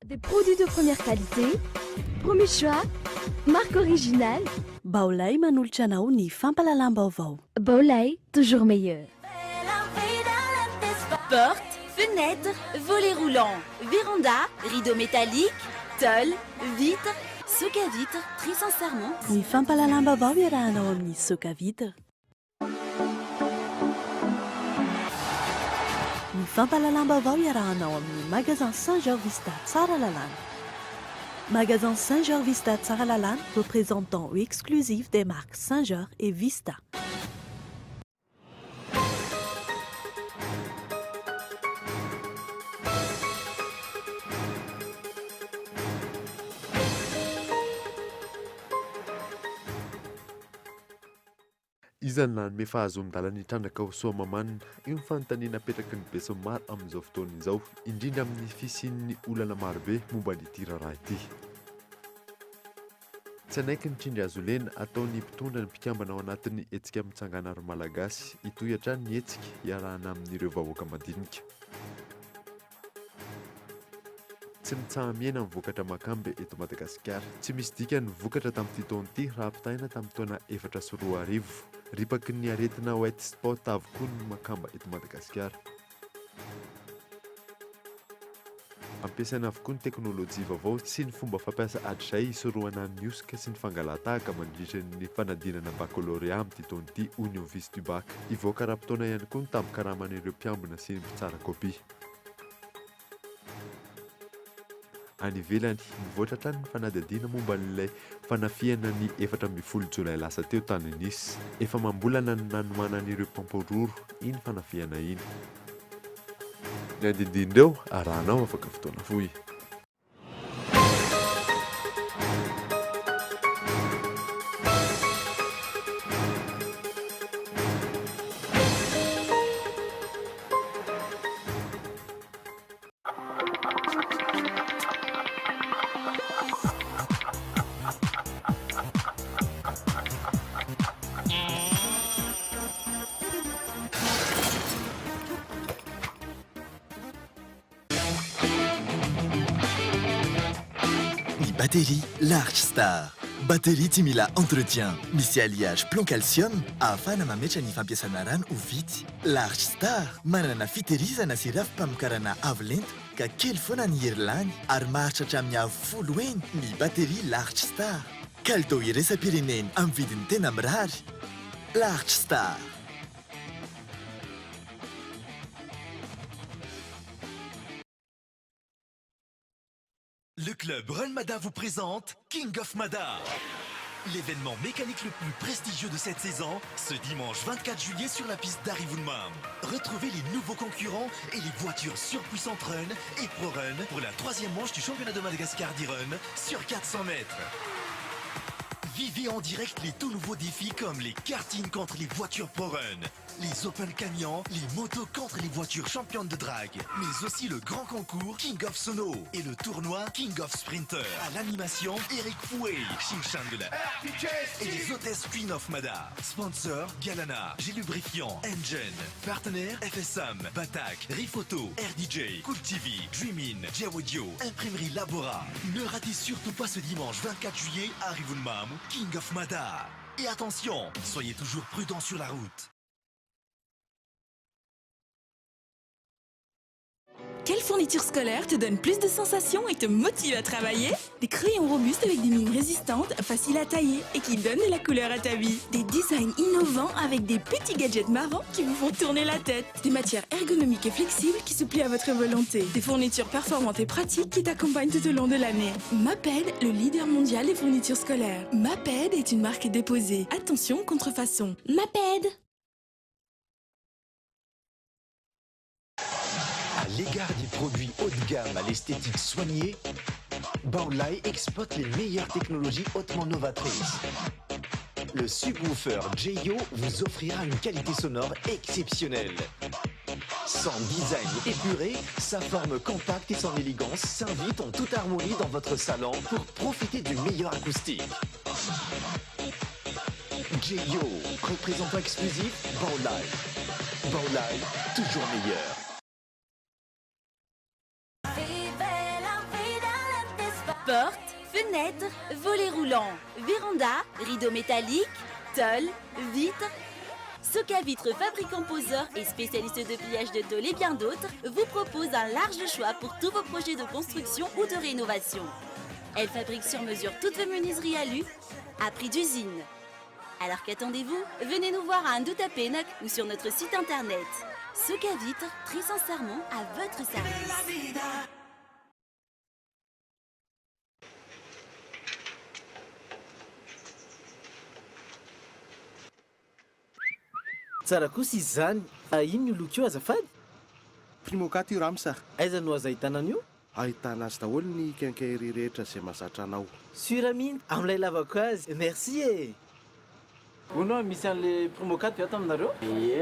Des produits de première qualité, premier choix, marque originale. Baolay manolotra anao ny fampalalam-baovao. Baolay, toujours meilleur. Portes, fenêtres, volets roulants, véranda, rideaux métalliques, tôle, vitres, soc à vitres, très sincèrement. Ny fampalalam-baovao iarahanao amin'ny soka vitre. Ny fampalalam-baovao iarahanao amin'ny magasin Saint-Georges Vista Tsara Lalàna. Magasin Saint-Georges Vista Tsara Lalàna, représentant exclusif des marques Saint-Georges et Vista. Izany lany mefahazon-dalana hitrandraka ho soamamanina io ny fanontaniana apetraky ny beso maro amin'izao fotoana izao, indrindra amin'ny fisian'ny olana marobe momba n'ity raharaha ity. Tsy anaiky ny trindry azo lena ataon'ny mpitondra ny mpikambana ao anatin'ny hetsika mitsangana ary malagasy hitohy hatrany ny hetsika hiarahana amin'ireo vahoaka madinika. Tsy mitsahamiana ny vokatra makambe eto Madagasikara. Tsy misy dikany vokatra tamin'ity taona ity raha ampitaina tamin'ny taona 2014. Ripaky ny aretina White Spot avokoa ny makamba eto Madagasikara. Ampiasaina avokoa ny teknôlôjia vaovao sy ny fomba fampiasa adray isorohana ny osika sy ny fangalatahaka mandritra ny fanadinana baccalauréat amin'ity taona ity Union Vice du Bac. Ivoaka raha-potoana ihany koa ny tambo-karaman'ireo mpiambina sy ny mpitsara kopia. Any ivelany nivoatra hatrany ny fanadihadiana momba n'ilay fanafiana ny 14 Jolay lasa teo tany Nice. Efa mambolana ny nanomanan'ireo mpampororo iny fanafiana iny. Ny andindindreo arahanao afaka fotoana fohy. Batterie Large Star. Batterie tsy mila entretien. Misy alliage plomb calcium ahafahana mametra ny fampiasana rano ho vity. Large Star manana fitehirizana sy rafi-pamokarana avo lenta ka kely foana ny herilany ary maharitra hatramin'ny avo 10 eny ny batterie Large Star. Kalitao iraisam-pireneny amin'ny vidiny tena mirary. Large Star. Le club Run Mada vous présente King of Mada. L'événement mécanique le plus prestigieux de cette saison, ce dimanche 24 juillet sur la piste d'Arivounmam. Retrouvez les nouveaux concurrents et les voitures surpuissantes Run et Pro Run pour la 3e manche du championnat de Madagascar d'e-Run sur 400 mètres. Vivez en direct les tout nouveaux défis comme les kartings contre les voitures Pro Run, les Open Camions, les motos contre les voitures championnes de drag, mais aussi le grand concours King of Sono et le tournoi King of Sprinter. À l'animation, Eric Fouet, Xing Shangla et les hôtesses Queen of Mada. Sponsor, Galana, Gélubrifiant, Engine. Partenaire, FSM, Batak, Rifoto, RDJ, Cool TV, Dreamin, Jawaudio, Imprimerie Labora. Ne ratez surtout pas ce dimanche 24 juillet à Arivounmam, King of Mada. Et attention, soyez toujours prudents sur la route. Quelle fourniture scolaire te donne plus de sensations et te motive à travailler? Des crayons robustes avec des mines résistantes, faciles à tailler et qui donnent de la couleur à ta vie. Des designs innovants avec des petits gadgets marrants qui vous font tourner la tête. Des matières ergonomiques et flexibles qui se plient à votre volonté. Des fournitures performantes et pratiques qui t'accompagnent tout au long de l'année. Maped, le leader mondial des fournitures scolaires. Maped est une marque déposée. Attention, contrefaçon. Maped. À l'égard des produits haut de gamme à l'esthétique soignée, Baolay exploite les meilleures technologies hautement novatrices. Le subwoofer JYO vous offrira une qualité sonore exceptionnelle. Son design épuré, sa forme compacte et son élégance s'invitent en toute harmonie dans votre salon pour profiter du meilleur acoustique. JYO, représentant exclusif, Baolay. Baolay, toujours meilleur. Portes, fenêtres, volets roulants, véranda, rideaux métalliques, tôles, vitres. Soca Vitre, fabricant poseur et spécialiste de pliage de tôle et bien d'autres, vous propose un large choix pour tous vos projets de construction ou de rénovation. Elle fabrique sur mesure toutes vos menuiseries alu à prix d'usine. Alors qu'attendez-vous? Venez nous voir à Andouta Pénac ou sur notre site internet. Soca Vitre, très sincèrement à votre service. tsara kosa izy zany ino ny loko io azafady primokat io ramsa aiza no aza hitanana io ahitana azy daholo ny kenkairy rehetra izay mahazatra anao suraminy amin'ilay lavako azy merci e onao misy an'le primokat ato aminareo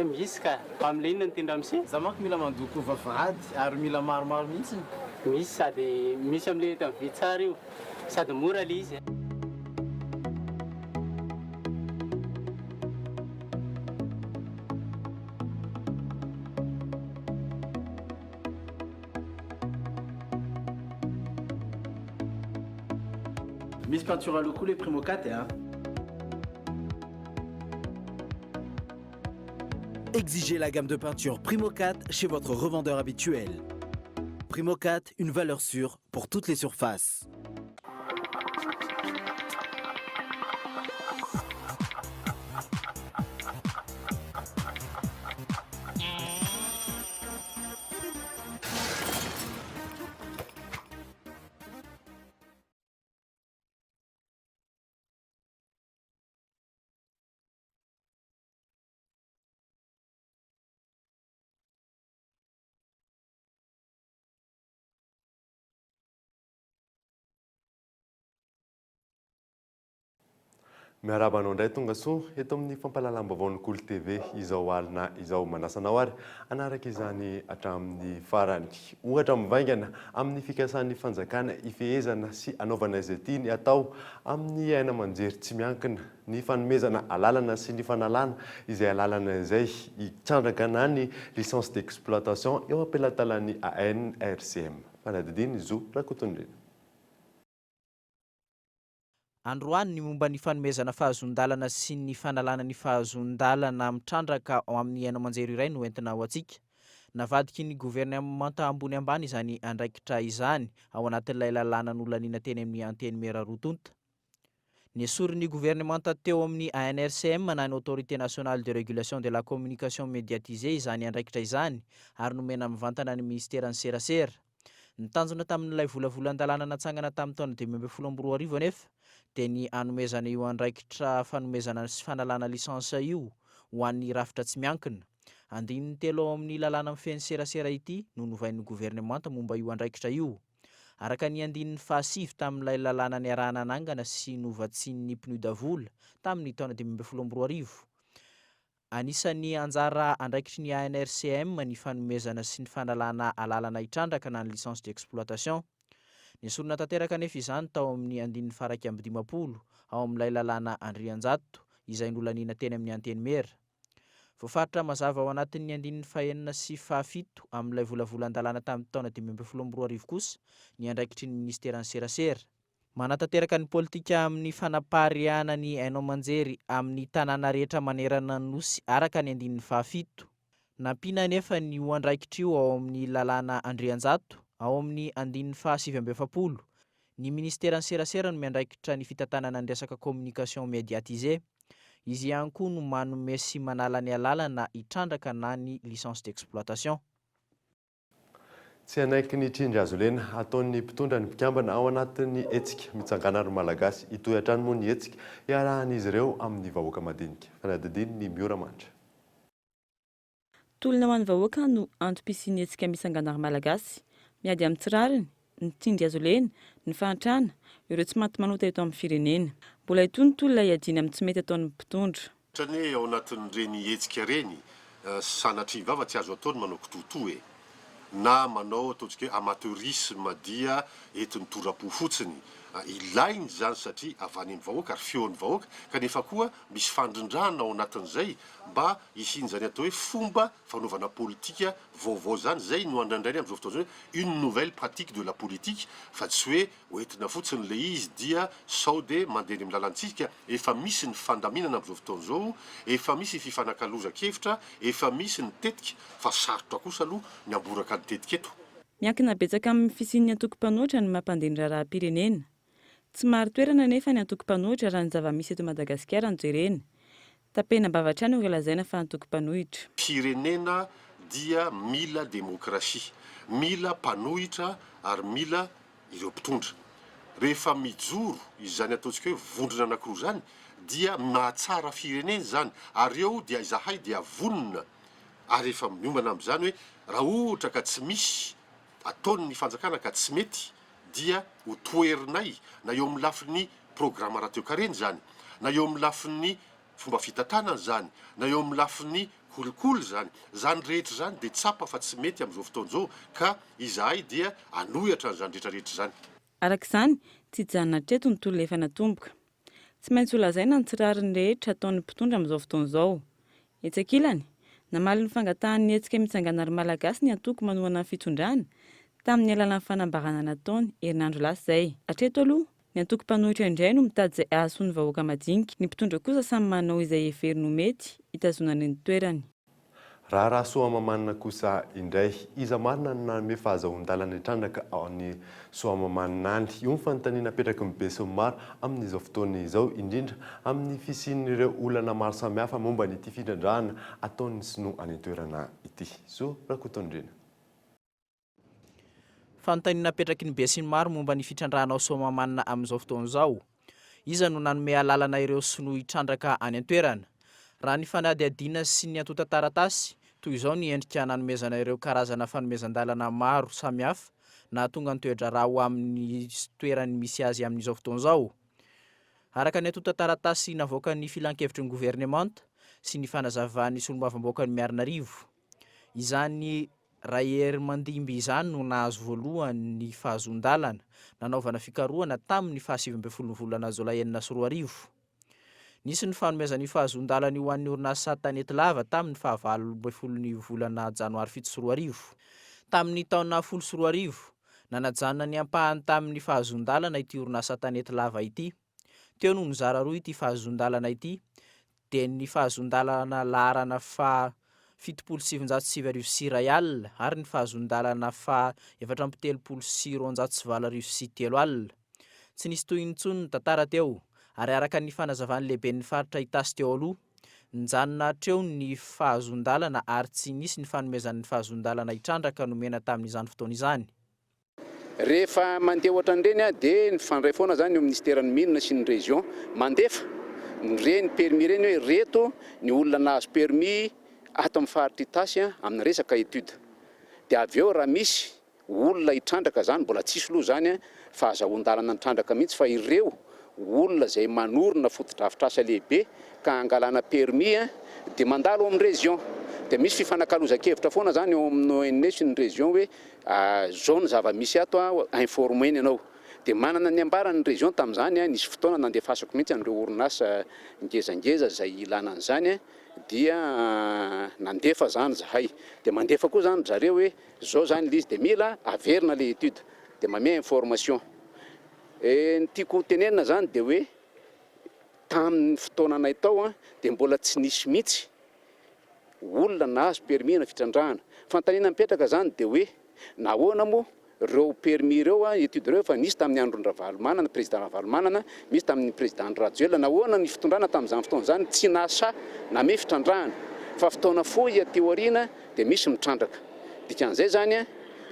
misy ka fa amin'le inona ny tendra misy za manko mila mandoko vavahady ary mila maromaro mihitsiny misy sady misy amin'le tamin'ny vitsara io sady mora le izy misy peinture loko le Primo 4 hein. Exigez la gamme de peinture Primo 4 chez votre revendeur habituel. Primo 4, une valeur sûre pour toutes les surfaces. Miarabanao ndray tonga soa eto amin'ny fampahalalam-baovao Kolo TV izao alina izao manasanao ary anaraka izany hatramin'ny farany ohatra mivaingana amin'ny fikasan'ny fanjakana ifehezana sy anaovana izay tiany atao amin'ny aina aman-jery tsy miankina ny fanomezana alalana sy ny fanalana izay alalana izay hitsandraka ny licence d'exploitation eo ampelatanan'ny ANRCM fanadidiny zo rakotondrena. Androany ny momba ny fanomezana fahazondalana sy ny fanalana ny fahazondalana mitrandraka ao amin'ny aina aman-jery iray no entina ho antsika. Navadiky ny gouvernemanta ambony ambany izany andraikitra izany ao anatin'ilay lalàna nolanina teny amin'ny anteny mera rotonta. Nesorin'ny gouvernemanta teo amin'ny ANRCM na ny Autorité nationale de régulation de la communication médiatisée izany andraikitra izany ary nomena mivantana ny ministère ny serasera. Nitanjona tamin'ilay volavolan-dalàna natsangana tamin'ny taona 2012 anefa dia ny anomezana io andraikitra fanomezana sy fanalana lisansa io ho an'ny rafitra tsy miankina. Andininy telo ao amin'ny lalàna mifeny serasera ity no novain'ny gouvernemanta momba io andraikitra io. Araka ny andininy fahasivy tamin'ilay lalàna ny arahana anangana sy novatsin'ny pneu-davola tamin'ny taona 2012. Anisan'ny anjara andraikitry ny ANRCM ny fanomezana sy ny fanalana alalana hitrandraka na ny licence d'exploitation. Nesorina tanteraka nefa izany tao amin'ny andininy faraky amby 50 ao amin'ilay lalàna Andrianjato izay nolanina teny amin'ny anteny mera. Voafaritra mazava ao anatin'ny andininy fahenina sy fahafito amin'ilay volavolan-dalàna tamin'ny taona 2012 kosa ny andraikitry ny ministera ny serasera. Manatanteraka ny politika amin'ny fanapariana ny haino aman-jery amin'ny tanàna rehetra manerana ny nosy araka ny andininy fahafito. Nampiana nefa ny ho andraikitra io ao amin'ny lalàna Andrianjato ao amin'ny andininy fahasivy-ambefapolo. Ny ministera ny serasera no miandraikitra ny fitantanana ny resaka communication médiatisée. Izy ihany koa no manome sy manala ny alalana hitrandraka na ny licence d'exploitation. Tsy anaiky ny trindry azo lena ataon'ny mpitondra ny mpikambana ao anatin'ny hetsika mitsangana ary malagasy itoy hatrany moa ny hetsika iarahan'izy ireo amin'ny vahoaka madinika. Fanadidiny ny Miora Mantra. Tolona ho an'ny vahoaka no antom-pisian'ny hetsika misangana ary malagasy miady amin'ny tsirariny, ny trindry azo lena, ny fahantrana, ireo tsy maty manota eto amin'ny firenena. Mbola itony tolona iadiana amin'ny tsy mety ataon'ny mpitondra. Ohatrany ao anatin'ireny hetsika reny sanatry vava tsy azo ataony manao kitotoe na manao ataontsika hoe amateurisme dia entin'ny torapo fotsiny ilainy zany satria avany amin'ny vahoaka ary feon'ny vahoaka kanefa koa misy fandrindrana ao anatin'izay mba isiny zany atao hoe fomba fanaovana politika vaovao zany zay no andraindray amin'izao fotoana zao une nouvelle pratique de la politique fa tsy hoe hoentina fotsiny le izy dia sao de mandeha amin'ny lalantsika efa misy ny fandaminana amin'izao fotoana zao efa misy fifanakaloza-kevitra efa misy ny tetika fa sarotra kosa aloha ny amboraka ny tetika eto. Miankina betsaka amin'ny fisian'ny antoko-panoatra ny mampandendra raha-pirenena. Tsy maro toerana nefa ny antoko-panoatra raha ny zava-misy eto Madagasikara no jerena. Tapena ambavatra any lazaina fa antoko-panohitra. Firenena dia mila demokrasia, mila mpanohitra ary mila ireo mpitondra. Rehefa mijoro izany ataontsika hoe vondrona anankiroa zany dia mahatsara firenena zany ary eo dia izahay dia vonona ary efa miombana amin'izany hoe raha ohatra ka tsy misy ataony ny fanjakana ka tsy mety dia ho toerinay na eo amin'ny lafin'ny programme rateo-kareny zany na eo amin'ny lafin'ny fomba fitantanana zany na eo amin'ny lafin'ny kolikoly zany rehetra zany dia tsapa fa tsy mety amin'izao fotoana izao ka izahay dia anohitra n'izany rehetrarehetra zany. Arak'izany tsy hijanona hatreto ny tolona efa natomboka. Tsy maintsy ho lazaina ny tsirariny rehetra ataon'ny mpitondra amin'izao fotoana izao. Etsakilany namaly ny fangatahan'ny hetsika mitsangana ary malagasy ny antoko manohana ny fitondrana tamin'ny alalan'ny fanambarana nataony herinandro lasa izay. Hatreto aloha ny antoko-panohitra indray no mitady izay ahasoany vahoaka madinika, ny mpitondra kosa samy manao izay heveriny ho mety hitazonany ny toerany. Raha Soamamanana kosa indray iza marina ny nanome fahazahon-dalana hitrandraka ao amin'ny Soamamanana any. Io ny fanontaniana apetraky ny be sy ny maro amin'izao fotoana izao indrindra amin'ny fisian'ireo olana maro samihafa momba n'ity fitrandrahana ataony sinoa any toerana ity. So rakotondrena. Fanontaniana apetraky ny be sy ny maro momba ny fitrandrahana ao Soamamanana amin'izao fotoana izao. Iza no nanome alalana ireo sinoa hitrandraka any an-toerana. Raha ny fanadihadiana sy ny antota taratasy toy izao ny endrika nanomezana ireo karazana fanomezan-dalana maro samihafa na tonga ny toetra raha ho amin'ny toerany misy azy amin'izao fotoana izao. Araka ny antota taratasy navoaka ny filan-kevitry ny gouvernemanta sy ny fanazavan'ny solombavamboaka ny Miarinarivo. Izany Rahery Mandimby izany no nahazo voalohany ny fahazon-dalana nanaovana fikarohana tamin'ny 17 volana Jolay 2024. Nisy ny fanomezan'ny fahazon-dalana io an'ny orinasa Tanetilava tamin'ny 29 volana Janoary 2024. Tamin'ny taona 2024 nanajanona ny ampahany tamin'ny fahazon-dalana ity orinasa Tanetilava ity. Teo no nizara roa ity fahazon-dalana ity dia ny fahazon-dalana laharana fa 7,707 ariary ary ny fahazon-dalana fa 4,707 ariary. Tsy nisy toy intsony ny tantara teo. Ary araka ny fanazavany lehibe ny faritra itasy teo aloha, nijanona hatreo ny fahazon-dalana ary tsy nisy ny fanomezan'ny fahazon-dalana hitrandraka nomena tamin'izany fotoana izany. Rehefa mandeha ohatran'ireny dia ny fandray foana zany eo ministeran'ny minina sy ny région mandefa reny permis reny hoe reto ny olona nahazo permis ato amin'ny faritra itasy amin'ny resaka étude. Dia avy eo raha misy olona hitrandraka zany mbola tsisy loha zany fahazahoan-dalana hitrandraka mihitsy fa ireo olona zay manorina foto-drafitr'asa lehibe ka angalana permis dia mandalo amin'ny région. Dia misy fifanakaloza-kevitra foana zany eo amin'ny ONS ny région hoe zao ny zava-misy ato informeny ianao. Dia manana ny ambarany région tamin'izany nisy fotoana nandefasako mihitsy an'ireo orinasa ngezangeza izay ilana an'izany dia nandefa zany zahay. Dia mandefa koa zany zareo hoe zao zany izy dia mila averina le étude dia mamea information. Ny tiako tenenina zany dia hoe tamin'ny fotoana anay tao dia mbola tsy nisy mihitsy olona nahazo permis na fitrandrahana. Fanontaniana mipetraka zany dia hoe nahoana moa ireo permis ireo étude ireo fa nisy tamin'ny Andry Ravalomanana, président Ravalomanana, misy tamin'ny président Rajoelina. Nahoana ny fitondrana tamin'izany fotoana zany tsy nasa name fitrandrahana fa fotoana fohy aty aoriana dia misy mitrandraka. Dikan'izay zany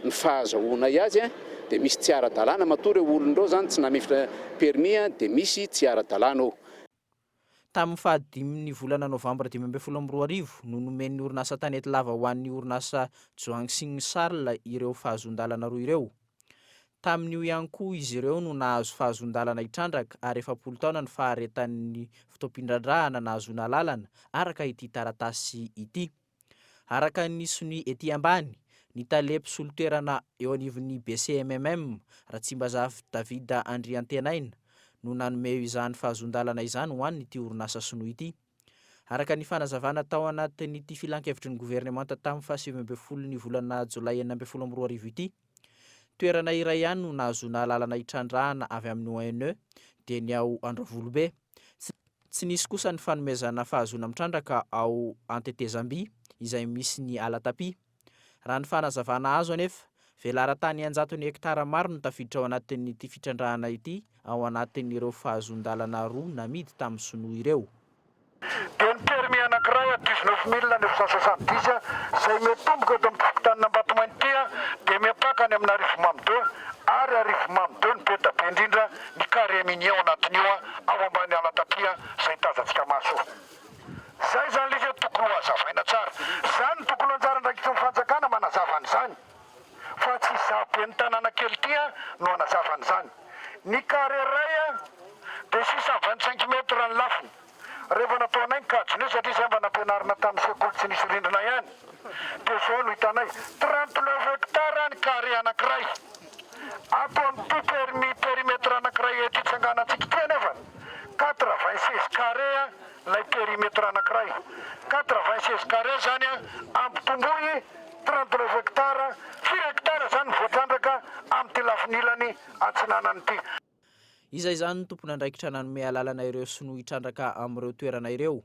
ny fahazahoana azy dia misy tsy ara-dalàna matoa ireo olon'ireo zany tsy name permis dia misy tsy ara-dalàna ao. Tamin'ny fahadimy volana Novambra 2024 no nomen'ny orinasa Tanetilava ho an'ny orinasa Joangsing Sarl ireo fahazon-dalana roa ireo. Tamin'io ihany koa izy ireo no nahazo fahazon-dalana hitrandraka ary 70 taona ny faharetan'ny fotoam-pindrandrahana nahazona lalana araka ity taratasy ity. Araka ny sony ety ambany Ny talepy solotoerana eo anivon'ny BCMMM Ratsimbazav David Andriantenaina no nanome izany fahazondalana izany ho an'ny ity orinasa sinoa ity. Araka ny fanazavana tao anatin'ity filan-kevitry ny gouvernemanta tamin'ny 27 ny volana Jolay 2024 ity, toerana iray ihany no nahazona lalana hitrandrahana avy amin'ny ONE dia ny ao Andravolobe. Tsy nisy kosa ny fanomezana fahazona mitrandraka ao Antetezamby izay misy ny Alatapi. Raha ny fanazavana azo anefa, velara-tany 100 hektara maro no tafiditra ao anatin'ity fitrandrahana ity ao anatin'ireo fahazondalana roa namidy tamin'ny sinoa ireo. Dia ny permis anankiray 19 970 izay mitomboka eto amin'ny fokotanina Ambatomany dia miapakany amin'ny Arivomamy 2 ary Arivomamy 2 ny be da be indrindra ny carré minier ao anatin'io ao ambany Alatapia izay tazantsika maso. Zay zany ilay tokony ho hazavaina tsara. Zany ny tokony anjara ndraiky ny fanjakana manazava an'izany. Fa tsy zabe ny tanàna kely ity no hanazava an'izany. Ny carré iray dia 625 metra ny lafiny. Rehefa nataonay ny kajony satria izay mba nampianarina tamin'ny sekoly tsy nisy rindrina ihany. Dia zao no hitanay 39 hektara ny carré anankiray. Ataon'ity perimetra anankiray ety itsanganantsika ity anefa 96 carré lay perimetra anankiray. 96 carré zany ampitomboy 39 hektara, 4 hektara zany voatrandraka amin'ny ty lafinilany antsinanan'ity. Izay zany ny tompony andraikitra nanome alalana ireo sinoa hitrandraka amin'ireo toerana ireo.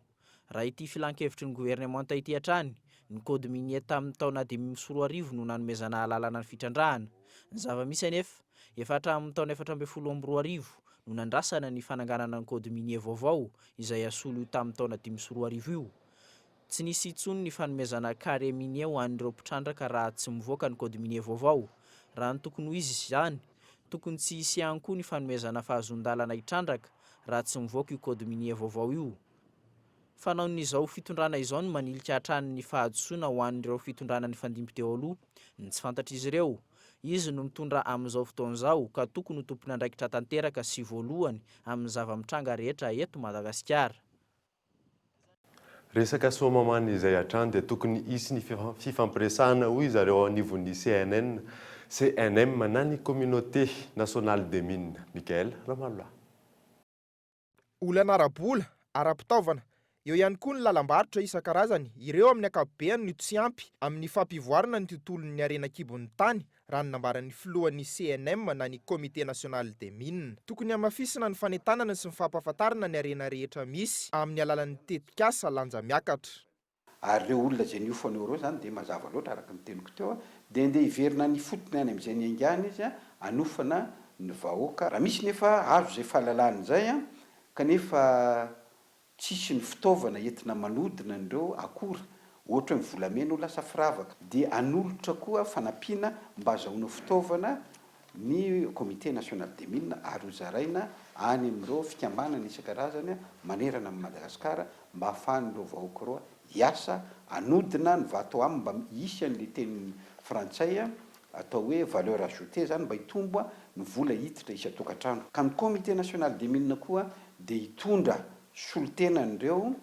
Raha ity filan-kevitry ny gouvernemanta ity hatrany, ny kôdy minier tamin'ny taona 2024 no nanomezana alalana ny fitrandrahana. Ny zava-misy anefa, efa hatramin'ny taona 2024 no nandrasana ny fananganana ny kôdy minier vaovao izay asolo tamin'ny taona 2024 io. Tsy nisy intsony ny fanomezana carré minier ho an'ireo mpitrandraka raha tsy mivoaka ny kôdy minier vaovao. Raha ny tokony ho izy izany, tokony tsy hisy ihany koa ny fanomezana fahazondalana hitrandraka raha tsy mivoaka io kôdy minier vaovao io. Fanaon'izao fitondrana izao no manilika hatrany ny fahadisoana ho an'ireo fitondrana ny fandimby teo aloha. Ny tsy fantatr'izy ireo, izy no mitondra amin'izao fotoan'izao ka tokony ho tompony andraikitra tanteraka sy voalohany amin'ny zava-mitranga rehetra eto Madagasikara. Resaka soamamany izay hatrany dia tokony hisy ny fifampiresahana hoy zareo anivon'ny CNM na ny communauté nationale des mines. Mikael Ramaloa. Olana ara-bola, ara-pitaovana, eo ihany koa ny lalam-barotra isan-karazany, ireo amin'ny ankapobeny no tsy ampy amin'ny fampivoarana ny tontolon'ny arenan-kibon'ny tany raha ny nambaran'ny filohan'ny CNM na ny Comité National des Mines. Tokony hamafisina ny fanentanana sy ny fampahafantarana ny arena rehetra misy amin'ny alalan'ny tetikasa lanja miakatra. Ary ireo olona izay niofaneo ireo zany dia mazava loatra araka ny teniko teo dia ndeha hiverina ny fotony any amin'izay ny aingana izy hanofana ny vahoaka. Raha misy nefa azo izay fahalalana izay kanefa tsisy ny fitaovana entina manodina ireo akora, ohatra hoe volamena ho lasa firavaka, dia anolotra koa fanampiana mba azahoana fitaovana ny Comité National des Mines ary hozaraina any amin'ireo fikambanana isan-karazany manerana amin'ny Madagasikara mba hahafahan'ireo vahoaka ireo hiasa anodina ny vato aminy mba hisy an'ilay teny frantsay atao hoe valeur ajoutée zany mba hitomba ny vola hiditra isan-tokantrano. Ka ny Comité National des Mines koa dia hitondra solontenan'ireo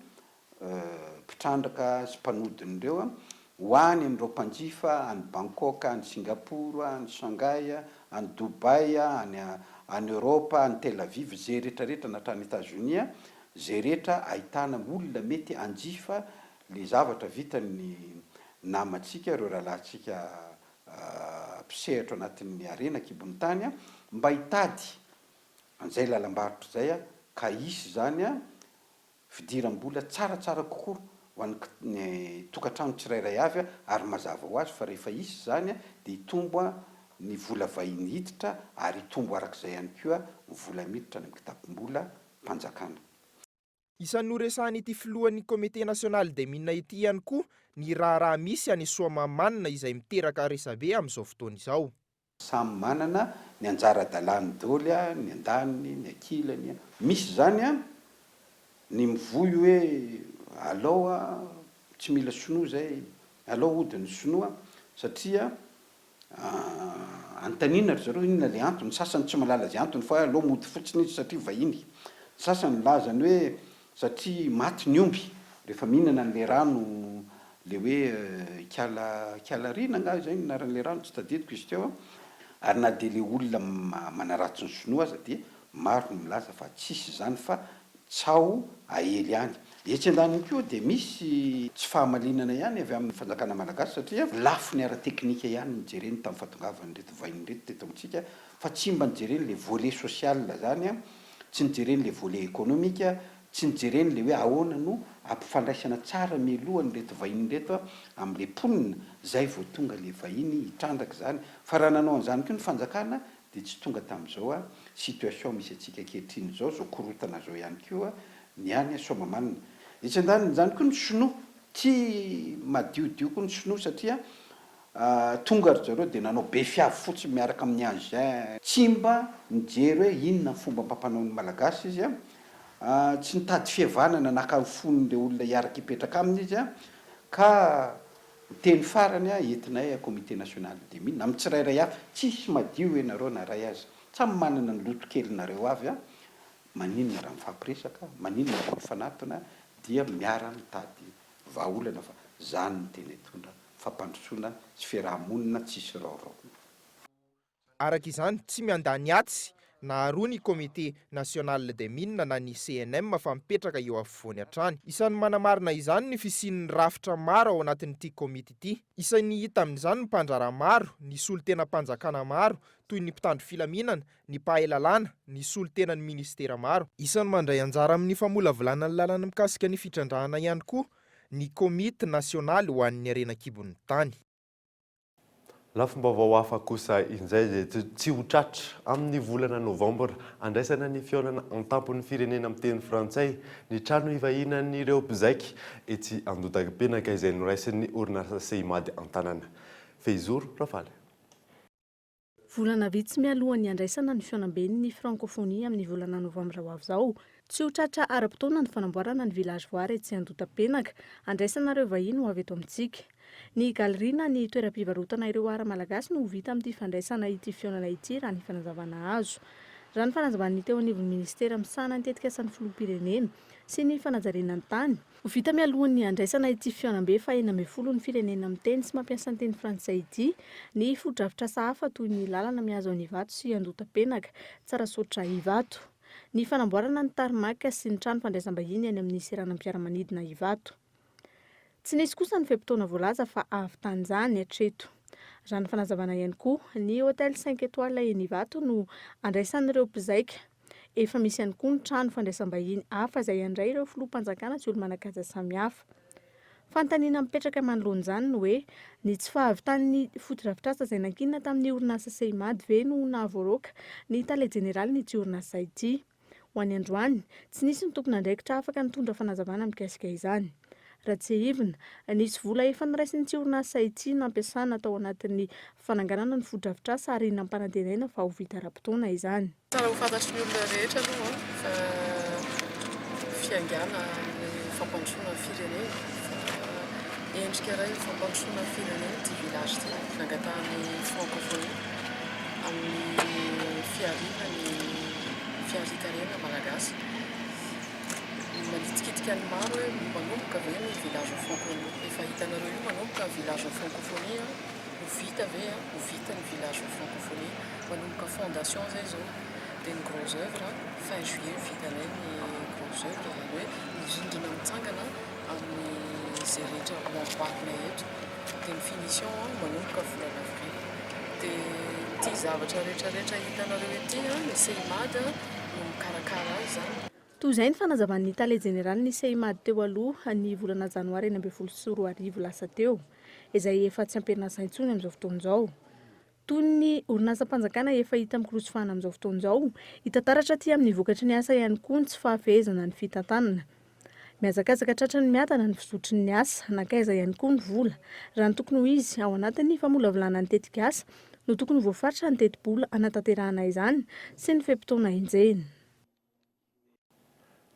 mpitrandraka sy mpanodin'ireo ho any amin'ireo mpanjifa any Bangkok, any Singapour, any Shanghai, any Dubai, any Europa, any Tel Aviv, zay rehetrarehetra natrany États-Unis, zay rehetra ahitana olona mety anjifa le zavatra vitan'ny namantsika ireo rahalahintsika mpisehatra anatin'ny arena kibon'ny tany mba hitady an'izay lalam-barotra zay ka hisy zany fidiram-bola tsaratsara kokoa ho an'ny tokantrano tsirairay avy ary mazava ho azy fa rehefa hisy zany dia hitombo ny vola vahiny hiditra ary hitombo arak'izay ihany koa vola miditra ny kitapom-bola mpanjakana. Isan'ny noresahan'ity filohan'ny Comité National des Mines ity ihany koa ny raha misy any soamamanina izay miteraka resabe amin'izao fotoana izao. Samy manana ny anjara-dalàny daholo ny andaniny, ny ankilany. Misy zany ny mivoy hoe alao tsy mila sinoa zay, alao hodiny sinoa satria antaninatra zareo inona le antony, sasany tsy malala zay antony fa alao mody fotsiny izy satria vahiny. Sasany lazany hoe satria maty ny omby rehefa mihinana an'le rano le hoe kalarina nga zay naran'le rano tsy tadidiko izy teo ary na dia le olona manaratsy ny sinoa aza dia maro no milaza fa tsisy zany fa tsao aely ihany etsy an-daniny koa dia misy tsy fahamalinana ihany avy amin'ny fanjakana malagasy satria lafo ny ara-teknika ihany nijereny tamin'ny fahatongavan'ny reto vahiny reto teto amintsika fa tsy mba nijereny le volet social zany a tsy nijereny le volet économique tsy nijereny le hoe ahoana no ampifandraisana tsara mialohan'ny reto vahiny reto amin'le mponina zay vao tonga le vahiny hitrandraka zany fa raha nanao an'izany koa ny fanjakana dia tsy tonga tamin'izao a situation misy atsika ankehitriny zao zao korotana zao ihany koa ny any somamanina etsy an-daniny zany koa ny sinoa tsy madiodio koa ny sinoa satria tonga ry zareo dia nanao be fiavy fotsiny miaraka amin'ny engin tsy mba nijery hoe inona ny fomba ampampanao ny malagasy izy a tsy nitady fihavanana nakafon'le olona hiaraka hipetraka aminy izy a ka teny farany a entinay comité national de mine amin'ny tsirairay avy tsisy madio ianareo na ray azy samy manana ny loto kelynareo avy a maninona raha mifampiresaka maninona raha mifanatona dia miara mitady vahaolana fa zany ny teny tondra fampandrosoana sy fiarahamonina tsisy raorao araka izany tsy miandany atsy na roa ny comité national de mine na ny CNM fa mipetraka eo afovoany hatrany. Isan'ny manamarina izany ny fisian'ny rafitra maro ao anatin'ity komity ity. Isan'ny hita amin'izany ny mpanjara maro, ny solon-tena-panjakana maro, toy ny mpitandro filaminana, ny mpahay-lalàna, ny solon-tenan'ny ministera maro. Isan'ny mandray anjara amin'ny famolavolana ny lalàna mikasika ny fitrandrahana ihany koa ny komity nasionaly ho an'ny Harenan-kibon'ny tany. Lafim-baovao hafa kosa indray tsy ho tratra amin'ny volana novambra andraisana ny fihaonana an-tampon'ny firenena amin'ny teny frantsay ny trano hivahinan'ireo mpizaika etsy Andohatapenaka izay noraisin'ny orinasa CIMAD an-tanàna. Fehizoro Rafaly. Volana vitsy mialohan'ny andraisana ny fihaonam-ben'ny francophonie amin'ny volana novambra ho avy izao. Tsy ho tratra ara-potoana ny fanamboarana ny village voary etsy Andohatapenaka andraisana ireo vahiny ho avy eto amintsika. Ny galeriana ny toeram-pivarotana ireo ara malagasy no vita amin'ity fandraisana ity fihaonana ity raha ny fanazavana azo. Raha ny fanazavana teo anivon'ny ministera misana nitetika asan'ny filoham-pirenena sy ny fanajarenany tany. Ho vita mialohan'ny andraisana ity fihaonam-be fa 40 ny firenena miteny sy mampiasa ny teny frantsay ity ny foto-dravitra sahafa toy ny lalana mihazo any Ivato sy Andohatapenaka, Tsarasotra Ivato, ny fanamboarana ny tarmac sy ny trano fandraisam-bahiny any amin'ny seranam-piaramanidina Ivato. Tsy nisy kosa ny feim-potoana voalaza fa avy tany izany hatreto. Raha ny fanazavana ihany koa, ny hôtel 5 étoiles eny Ivato no andraisan'ireo mpizaika. Efa misy ihany koa ny trano fandraisam-bahiny hafa izay handray ireo filoham-panjakana sy olo-manan-kaja samihafa. Fanontaniana mipetraka manoloana izany no hoe ny tsy fahavitan'ny foto-drafitrasa izay nankinina tamin'ny orinasa CIMAD ve no nahavoaroaka ny tale jeneraly n'ity orinasa ity. Ho any androany, tsy nisy ny tompon'andraikitra afaka nitondra fanazavana mikasika izany. Raha tsy hivina, nisy vola efa niraisin'ity orinasa ity nampiasana tao anatin'ny fananganana ny foto-drafitrasa ary nampanantenaina fa ho vita ara-potoana izany. Tsara ho fantatry ny olona rehetra aloha fa fiangana ny fampandrosoana firenena, endrika iray fampandrosoana firenena ty village ty nangatahan'ny francophonie amin'ny fiarikarena malagasy. Manitikitika ny maro hoe manomboka ve ny village francophonie. Efa hitanareo io manomboka village francophonie ho vita ve ho vita ny village francophonie manomboka fondation zay zao dia ny gros œuvre fin juillet vitanay ny gros œuvre zany hoe ny rindrina mitsangana amin'izay rehetra mamboarina eto dia ny finition manomboka volana avril dia ty zavatra rehetrarehetra hitanareo ety ny CIMAD no mikarakara azy zany. Toy izay ny fanazavan'ny tale jeneraly ny CIMAD teo aloha ny volana janoary 2024 lasa teo, izay efa tsy amperina saintsony amin'izao fotoana izao. Toy ny orinasam-panjakana efa hita mikorosofana amin'izao fotoana izao, hitantaratra aty amin'ny vokatry ny asa ihany koa ny tsy fahafehezana ny fitantanana. Mihazakazaka tratra ny miadana ny fizotry ny asa, nankaiza ihany koa ny vola. Raha ny tokony ho izy ao anatin'ny famolavolana ny tetika asa no tokony voafaritra ny teti-bola anatanterahana izany sy ny feim-potoana enjehina.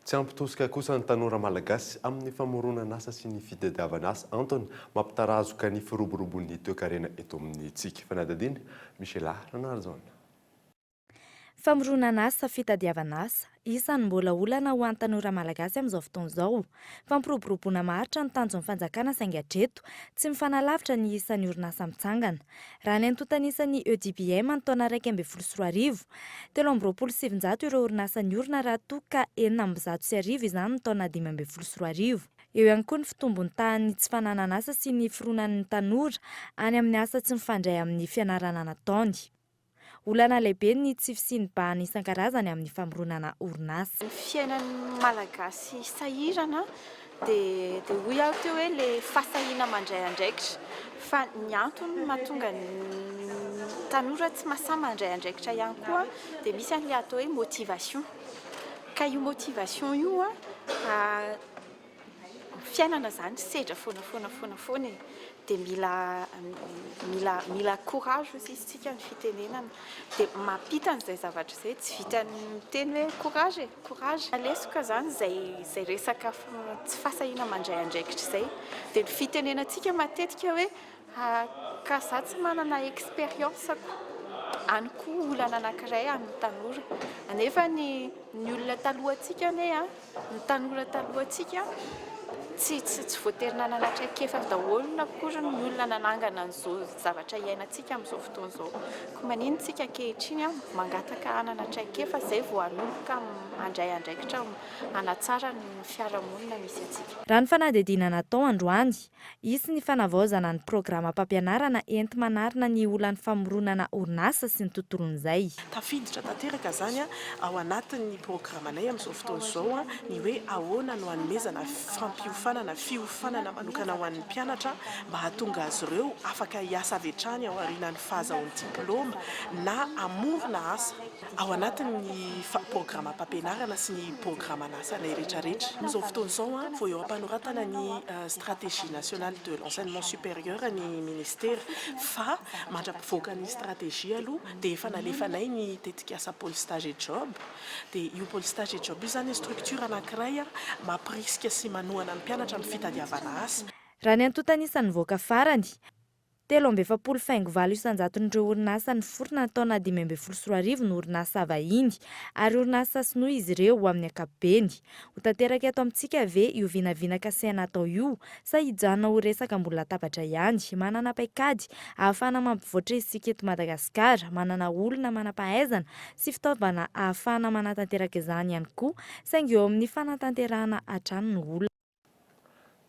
Tsy ampitosika kosa ny tanora malagasy amin'ny famoronana asa sy ny fitadiavana asa antony mampitarazoka ny firoborobon'ny toe-karena eto amin'ny tsika. Fanadadiana Michela Ranarzaona. Famoronana asa fitadiavana asa isany mbola olana ho an'ny tanora malagasy amin'izao fotoana izao. Fampiroboroboana maharitra ny tanjon'ny fanjakana saingy hatreto tsy mifanalavitra ny isan'ny orinasa mitsangana. Raha ny antontanisany EDBM ny taona 2024, 3,700 ireo orinasa niorina raha toa ka 9,900 izany ny taona 2024. Eo ihany koa ny fitombony tahan'ny tsy fananana asa sy ny fironan'ny tanora any amin'ny asa tsy mifandray amin'ny fianarana nataony. Olana lehibe ny tsy fisiany bahana isan-karazany amin'ny famoronana orinasa. Ny fiainan'ny malagasy sahirana dia hoy aho teo hoe le fahasahiana mandray andraikitra, fa ny antony mahatonga ny tanora tsy mahasahy mandray andraikitra ihany koa dia misy an'ilay atao hoe motivation. Ka io motivation io fiainana zany sedra foana dia mila courage aussi isika ny fitenenana dia mampita an'izay zavatra izay tsy vitan'ny miteny hoe courage alesoka zany zay resaka tsy fahasahiana mandray andraikitra izay dia ny fitenenantsika matetika hoe ka za tsy manana expérience any koa olana anankiray amin'ny tanora anefa ny olona talohantsika ny tanora talohantsika tsy voatery nananatraikefa daholo akory ny olona nanangana an'izao zavatra iainantsika amin'izao fotoana izao. Ko maninontsika ankehitriny mangataka hananatraikefa izay vao hanomboka mandray andraikitra hanatsara ny fiarahamonina misy antsika. Raha ny fanadihadiana natao androany, isy ny fanavaozana ny programa mpampianarana enti-manarina ny olan'ny famoronana orinasa sy ny tontolon'izay. Tafiditra tanteraka zany ao anatin'ny programanay amin'izao fotoana izao ny hoe ahoana no hanomezana fampiofanana fiofanana manokana ho an'ny mpianatra mba hahatonga azy ireo afaka hiasa avy hatrany ao aorian'ny fahazahoan'ny diplôma na hamorona asa ao anatin'ny programa mpampianarana sy ny programan'asa nay rehetrarehetra. Amin'izao fotoana izao vao eo am-panoratana ny stratégie nationale de l'enseignement supérieur ny ministère fa mandrapivoaka ny stratégie aloha dia efa nalefanay ny tetika asa pôle stage et job dia io pôle stage et job io zany structure anankiray mampirisika sy manohana ny mpianatra amin'ny fitadiavana asa. Raha ny antontanisany voaka farany 3,900 orinasa niforona ny taona 2024 ny orinasa vahiny ary orinasa sinoa izy ireo amin'ny ankapobeny. Ho tanteraka eto amintsika ve io vinavinaka saina atao io sa hijanona ho resaka mbola latabatra ihany, manana paikady ahafahana mampivoatra isika eto Madagasikara, manana olona manam-pahaizana sy fitaovana ahafahana manatanteraka izany ihany koa saingy eo amin'ny fanatanterahana hatrany ny olona.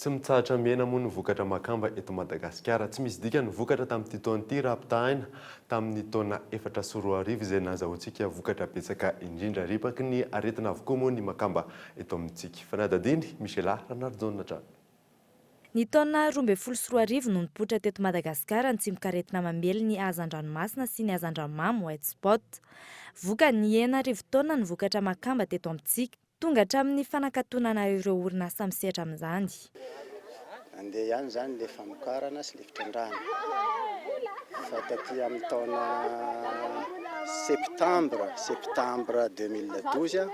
Tsy mitsahatra miaina moa ny vokatra makamba eto Madagasikara. Tsy misy dika ny vokatra tamin'ity taona ity raha pitahina tamin'ny taona 4 izay nahazahoantsika vokatra betsaka indrindra ripaky ny aretina avokoa moa ny makamba eto amintsika. Fanadadiny Michela Ranarjonatra. Ny taona 2024 no nipoitra teto Madagasikara ny tsimokaretina mamely ny hazan-dranomasina sy ny hazan-dranomamy white spot. Voka ny 9 taona ny vokatra makamba teto amintsika. Tonga hatramin'ny fanakatonana ireo orinasa misehatra amin'izany. Andeha ihany zany le famokarana sy le fitrandrana. Fa taty amin'ny taona septembre 2012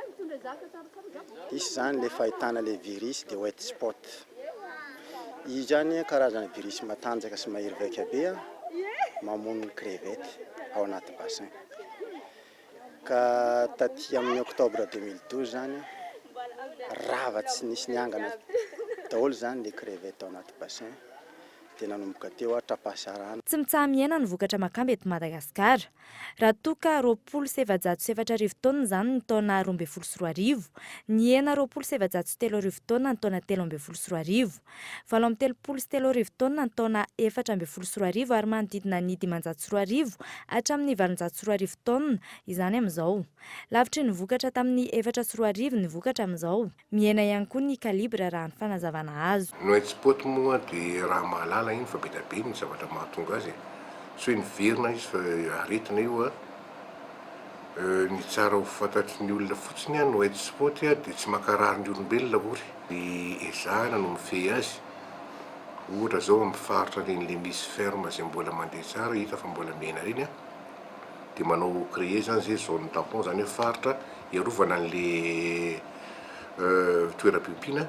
isy zany le fahitana le virus de white spot. Izy zany karazana virus matanjaka sy mahery vaika be mamono crevette ao anaty bassin. Ka taty amin'ny octobre 2012 zany rava tsy nisy niangana daholo zany le crevette ao anaty bassin dia nanomboka teo trapasarana. Tsy mitsaha miaina ny vokatra makamba eto Madagasikara. Raha toka 707 taona zany ny taona 2024, ny 703 taona ny taona 2024, 737 taona ny taona 2024 ary manodidina ny 500 hatramin'ny 400 taona izany amin'izao. Lavitry ny vokatra tamin'ny 400 ny vokatra amin'izao. Miaina ihany koa ny kalibra raha ny fanazavana azo. White spot moa dia raha mahalala iny fa be dia be ny zavatra mahatonga azy. So ny verina izy fa aretina io ny tsara ho fantatry ny olona fotsiny ny white spot dia tsy makarary ny olombelona ory. Ny ezahana no mifehy azy. Ohatra zao mifaritra le misy ferme izay mbola mandeha tsara hita fa mbola mena reny dia manao créer zany zay zone tampon zany hoe faritra iarovana an'le toeram-piompiana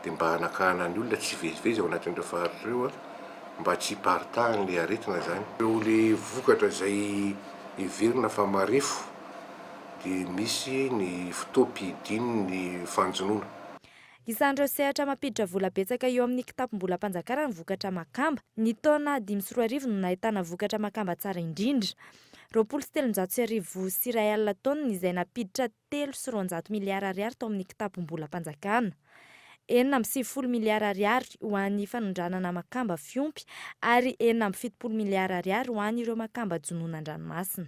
dia mba hanakana ny olona tsy vezivezy ao anatin'ireo faritra ireo mba tsy hiparitahan'le aretina zany. Ireo le vokatra izay heverina fa marefo dia misy ny fotoam-pihidiny ny fanjonoana. Isan'ireo sehatra mampiditra vola betsaka eo amin'ny kitapom-bolam-panjakana ny vokatra makamba. Ny taona 2024 no nahitana vokatra makamba tsara indrindra. 23,3 sy iray alina taonina izay napiditra 3,9 miliara ariary tao amin'ny kitapom-bolam-panjakana. 4,70 miliara ariary ho an'ny fanondranana makamba fiompy ary 4,70 miliara ariary ho an'ireo makamba jonoana an-dranomasina.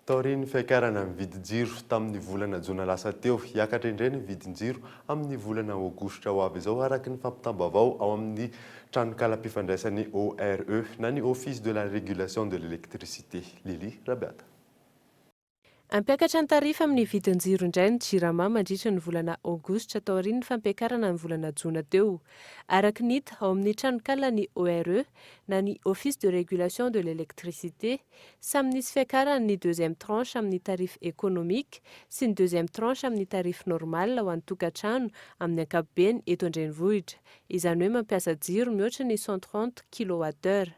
Taorian'ny fiakarana ny vidin-jiro tamin'ny volana jona lasa teo, hiakatra indray ny vidin-jiro amin'ny volana aogositra ho avy izao araky ny fampitambavao ao amin'ny tranokala-mpifandraisan'ny ORE na ny Office de la Régulation de l'Électricité. Lili Rabiata. Ampiakatra ny tarifa amin'ny vidin-jiro indray ny JIRAMA mandritra ny volana aogositra taorian'ny fampiakarana ny volana jona teo. Araky ny hita ao amin'ny tranokala ny ORE na ny Office de Régulation de l'Électricité, samy nisy fiakarana ny deuxième tranche amin'ny tarif économique sy ny deuxième tranche amin'ny tarif normal ho an'ny tokantrano amin'ny ankapobeny eto an-drenivohitra. Izany hoe mampiasa jiro mihoatra ny 130 kWh.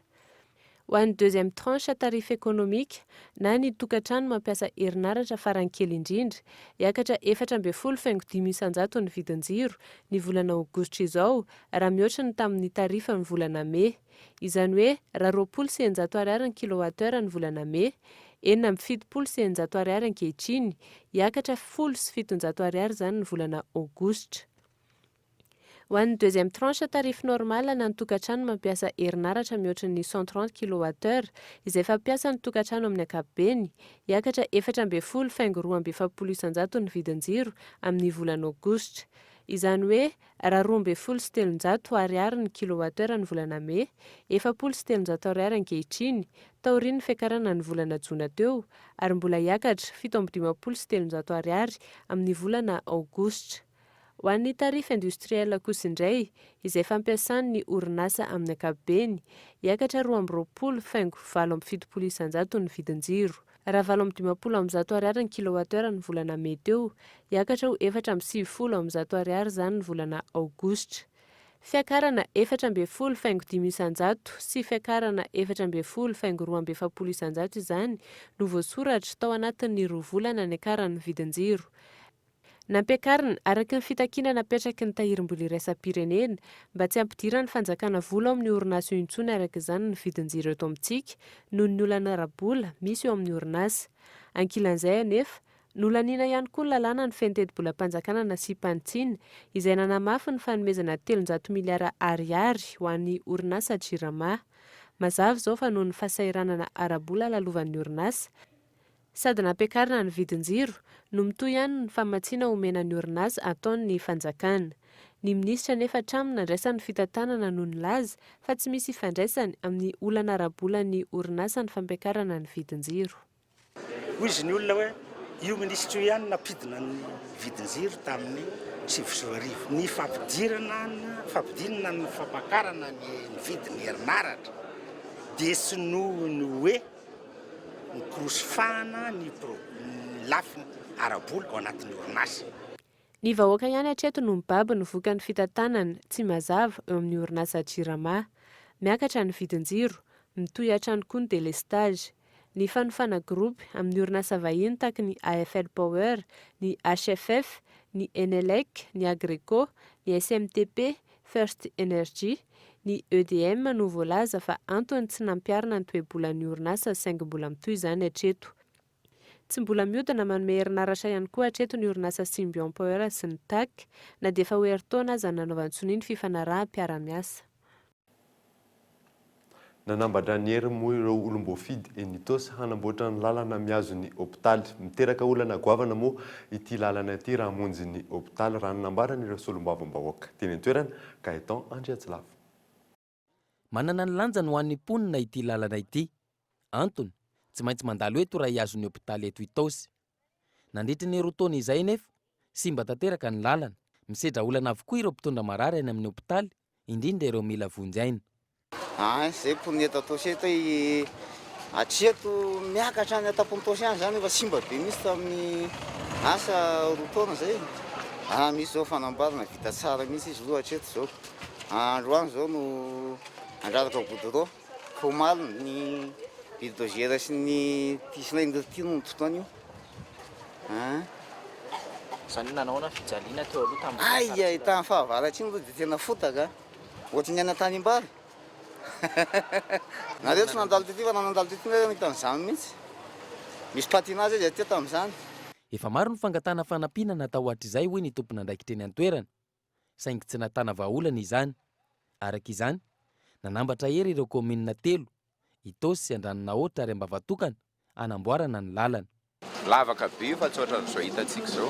Ho an'ny deuxième tranche tarif économique na ny tokantrano mampiasa herinaratra farany kely indrindra, hiakatra 4,5 ny vidin-jiro ny volana aogositra izao raha mihoatra ny tamin'ny tarifa ny volana May. Izany hoe raha 20,900 ariary ny kilowattheure ny volana May, 7,900 ariary ankehitriny, hiakatra 10,700 ariary zany ny volana aogositra. Ho an'ny deuxième tranche tarif normal na ny tokantrano mampiasa herinaratra mihoatra ny 130 kWh izay fampiasa ny tokantrano amin'ny ankapobeny, hiakatra 4,270 ny vidin-jiro amin'ny volana aogositra. Izany hoe raha 2,700 ariary ny kilowattheure ny volana May, 7,700 ariary ankehitriny, taorian'ny fiakarana ny volana jona teo, ary mbola hiakatra 7,700 ariary amin'ny volana aogositra. Ho an'ny tarif industriel kosa indray, izay fampiasan'ny orinasa amin'ny ankapobeny, hiakatra 2,20,770 ny vidin-jiro. Raha 7,50 ariary ny kilowattheure ny volana May teo, hiakatra ho 4,70 ariary zany ny volana aogositra. Fiakarana 4,500 sy fiakarana 4,270 izany no voasoratra tao anatin'ny 2 volana ny akaran'ny vidin-jiro. Nampiakarina araky ny fitakiana napetraky ny tahirim-bola iraisam-pirenena mba tsy ampidirany fanjakana vola ao amin'ny orinasa intsony araka izany ny vidin-jiro eto amintsika noho ny olana ara-bola misy eo amin'ny orinasa. Ankilan'izay anefa, nolaniana ihany koa ny lalàna ny fentedi-bola-panjakana nasy-pantsiana izay nanamafy ny fanomezana 300 miliara ariary ho an'ny orinasa JIRAMA. Mazava izao fa noho ny fasairanana ara-bola lalovan'ny orinasa, sady nampiakarina ny vidin-jiro no mitoy ihany ny famatsiana omenan'ny orinasa ataon'ny fanjakana. Ny minisitra nefa hatramin'ny nandraisany fitantanana no nilaza fa tsy misy ifandraisany amin'ny olana ara-bola ny orinasa ny fampiakarana ny vidin-jiro. Hoy izy ny olona hoe io minisitra io ihany napidina ny vidin-jiro tamin'ny 2024. Ny fampidinana ny fampakarana ny vidin'ny herinaratra dia sy noho ny hoe ny korosifahana ny lafiny ara-bola ao anatin'ny orinasa. Ny vahoaka ihany hatreto no mibaby ny vokan'ny fitantanana tsy mazava eo amin'ny orinasa JIRAMA. Miakatra ny vidin-jiro, mitohy hatrany koa ny délestage. Ny fanofana groupe amin'ny orinasa vahiny tahaka ny AFL Power, ny HFF, ny Enelec, ny Agreco, ny SMTP, First Energy, ny EDM no voalaza fa antony tsy nampiarina ny toe-bolan'ny orinasa saingy mbola mitohy izany hatreto. Tsy mbola mihodina manome herinaratra ihany koa hatreto ny orinasa Symbion Power sy ny TAC na dia efa ho eritaona aza nanaovantsony ny fifanaraha-piara-miasa. Nanambatra ny hery moa ireo olom-boafidy Enitos hanamboatra ny lalana miazo ny hôpitaly. Miteraka olana goavana moa ity lalana ity raha hamonjy ny hôpitaly raha nanambarany ireo solombavam-bahoaka. Teny an-toerana Gaetan Andriatsilava. Manana ny lanjany ho an'ny mponina ity lalana ity. Antony, tsy maintsy mandalo eto raha hiazo ny hôpitaly eto Itos. Nandritra ny roa taona izay nefa, simba tanteraka ny lalana. Misedra olana avokoa ireo mpitondra marary any amin'ny hôpitaly, indrindra ireo mila vonjy-aina. Zay mponina eto Atosy eto hatreto miakatra any atapon'Tosy any zany efa simba be misy tamin'ny asa roa taona zay. Misy zao fanambarana vita tsara misy izy aloha hatreto zao. Androany zao no andrataka goudron, fomaly ny bulldozer sy ny tisinaingety no totoany io. Zany nanaona fijaliana teo aloha tamin'ny Aia tamin'ny fahavaratsy iny aloha dia tena fotaka ohatry ny ana tany imbary nareo tsy nandalo tety fa nanandalo tety ny tamin'izany mihitsy misy patinazy izy ateo tamin'izany. Efa maro ny fangatana fanampiana natao hatrizay hoy ny tompona andraikitra eny an-toerana saingy tsy natana vahaolana izany. Araka izany nanambatra hery ireo kominina telo Itosy sy Andranonahitra ary Ambavatokana anamboarana ny lalana. Lavaka be io fa tsy ohatra n'izao hitantsika izao,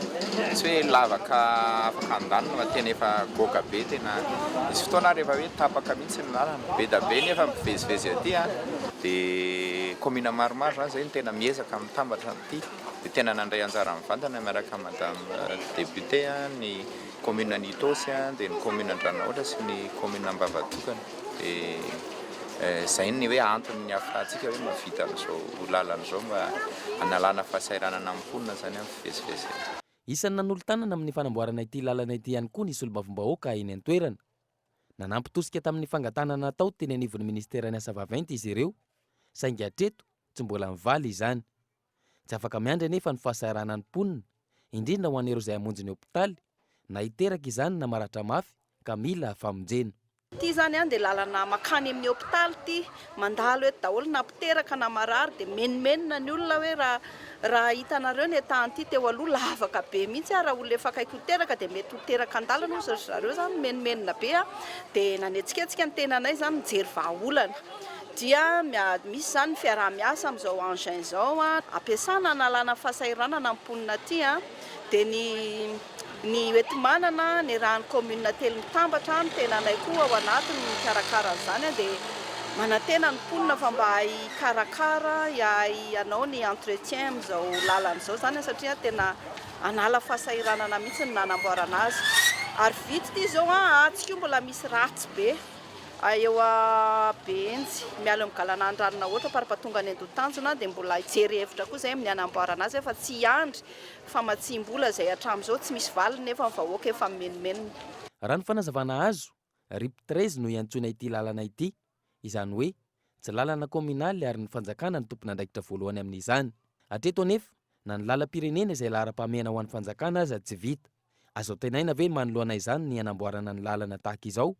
tsy hoe lavaka afaka andanina fa tena efa goaka be, tena misy fotoana rehefa hoe tapaka mihitsy ny lalana be da be nefa mivezivezy aty dia komina maromaro zany zay ny tena miezaka mitambatra an'ity dia tena nandray anjara mivantana miaraka madame député ny komina ny Itosy dia ny komina Andranonahitra sy ny komina Ambavatokana dia zay ny hoe antony ny ahafahantsika hoe mavita an'izao lalana izao mba analana fahasairanana amin'ny mponina zany amin'ny fivezivezy. Isan'ny nanolo-tanana amin'ny fanamboarana ity lalana ity ihany koa ny solombavambahoaka eny an-toerana. Nanampy tosika tamin'ny fangatanana natao teny anivon'ny ministeran'ny asa vaventy izy ireo saingy hatreto tsy mbola mivaly izany. Tsy afaka miandry anefa ny fahasairana ny mponina indrindra ho an'ireo izay hamonjy ny hopitaly na hiteraka izany na maratra mafy ka mila famonjena. Ty zany dia lalana makany amin'ny hopitaly ty mandalo eto daholo na mpiteraka na marary dia menimenina ny olona hoe raha hitanareo ny tany ty teo aloha lavaka be mihitsy raha olona efa akaiky hiteraka dia mety hiteraka an-dalana ozy zareo zany menimenina be dia nanetsiketsika ny tenanay zany mijery vahaolana dia misy zany fiaraha-miasa amin'izao engin izao ampiasana analana fahasairanana mponina ty dia ny etimanana ny rahan'ny commune telo mitambatra ny tenanay koa ao anatiny mikarakara zany dia manantena ny mponina fa mba hikarakara anao ny entretien amin'izao lalana izao zany satria tena anala fahasairanana mihitsy ny nanamboarana azy ary vity ty izao atsika io mbola misy ratsy be eo Benjy miala migalana Andranonahitra parapatonga ny Andotanjona dia mbola hijery hevitra koa zay amin'ny anamboarana azy fa tsy hiandry fa matsimbola zay hatramin'izao tsy misy valiny nefa ny vahoaka efa menimenina. Raha ny fanazavana azo RIP 13 no iantsoina ity lalana ity, izany hoe tsy lalana kominaly ary ny fanjakana ny tompona andraikitra voalohany amin'izany. Hatreto anefa na ny lalam-pirenena izay lahara-pahamehana ho an'ny fanjakana aza tsy vita. Azo tenaina ve manoloana izany ny anamboarana ny lalana tahaka izao?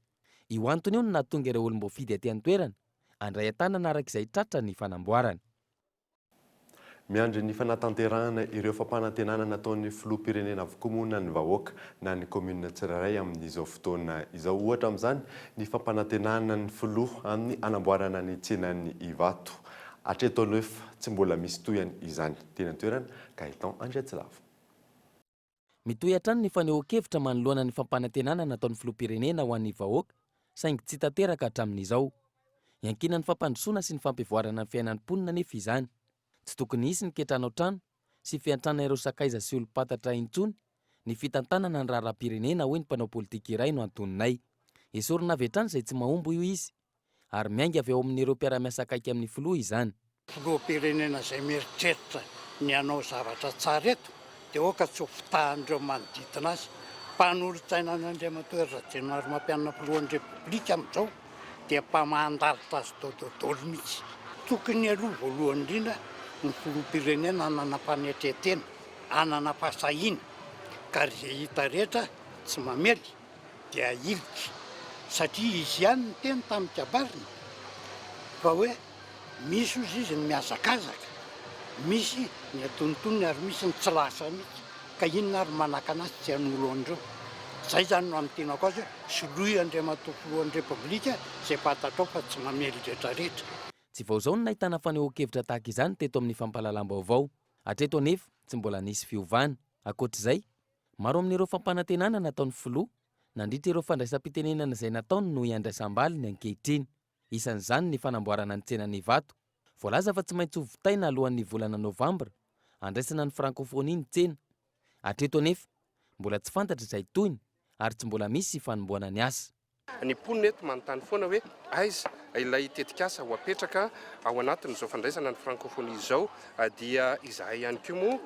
Io antony io no nahatonga ireo olom-boafidy aty an-toerana andray an-tanana araka izay tratra ny fanamboarana. Miandry ny fanatanterahana ireo fampanantenana nataon'ny filoham-pirenena avokoa ny vahoaka na ny komina tsirairay amin'izao fotoana izao. Ohatra amin'izany ny fampanantenana ny filoha amin'ny anamboarana ny tsenan'ny Ivato. Hatreto nefa tsy mbola misy toyany izany. Teny an-toerana Gaëtan Andriatsilavo. Mitohy hatrany ny fanehoan-kevitra manoloana ny fampanantenana nataon'ny filoham-pirenena ho an'ny vahoaka saingy tsy tanteraka hatramin'izao. Iankina ny fampandrosoana sy ny fampivoarana ny fiainan'ny mponina nefa izany. Tsy tokony hisy ny ketrana trano sy fiantrana ireo sakaiza sy olom-patatra intsony ny fitantanana ny raharaham-pirenena hoe ny mpanao politika iray no antononay. Esorina avy hatrany izay tsy mahombo io izy ary miainga avy ao amin'ireo mpiara-miasa akaiky amin'ny filoha izany. Filoham-pirenena izay mieritreritra ny anao zavatra tsara eto dia oka tsy ho fitahan'ireo manodidina azy. Mpanolotsaina an'Andriamatoa Rajenaro mampianana filohan'ny repoblika amin'izao dia mpamandaritra azy dododolo mihitsy. Tokony aloha voalohany indrindra ny filoham-pirenena hanana mpanetretena, hanana fahasahiana ka izay hita rehetra tsy mamely dia hivitra satria izy ihany ny teny tamin'ny kabarina fa hoe misy ozy izy ny mihazakazaka, misy ny atonontonony ary misy ny tsy lasa mihitsy ka inona ary manakana azy tsy hanolo an'ireo. Zay zany no amin'ny tenako azy soloy Andriamatoa filohan'ny repoblika izay fantatrao fa tsy mamely rehetrarehetra. Tsy vao izao no nahitana fanehoan-kevitra tahaka izany teto amin'ny fampahalalam-baovao. Hatreto anefa tsy mbola nisy fiovana. Ankoatr'izay, maro amin'ireo fampanantenana nataon'ny filoha nandritra ireo fandraisam-pitenenana izay nataony no iandraisam-baliny ankehitriny. Isan'izany ny fanamboarana ny tsenan'ny Ivato. Voalaza fa tsy maintsy ho vitaina alohan'ny volana Novambra andraisana ny frankofônia ny tsena. Hatreto anefa mbola tsy fantatra izay toiny ary tsy mbola misy fanomboana ny asa. Ny mponina eto manontany foana hoe aiza ilay tetikasa ho apetraka ao anatin'izao fandraisana ny francophonie izao dia izahay ihany koa moa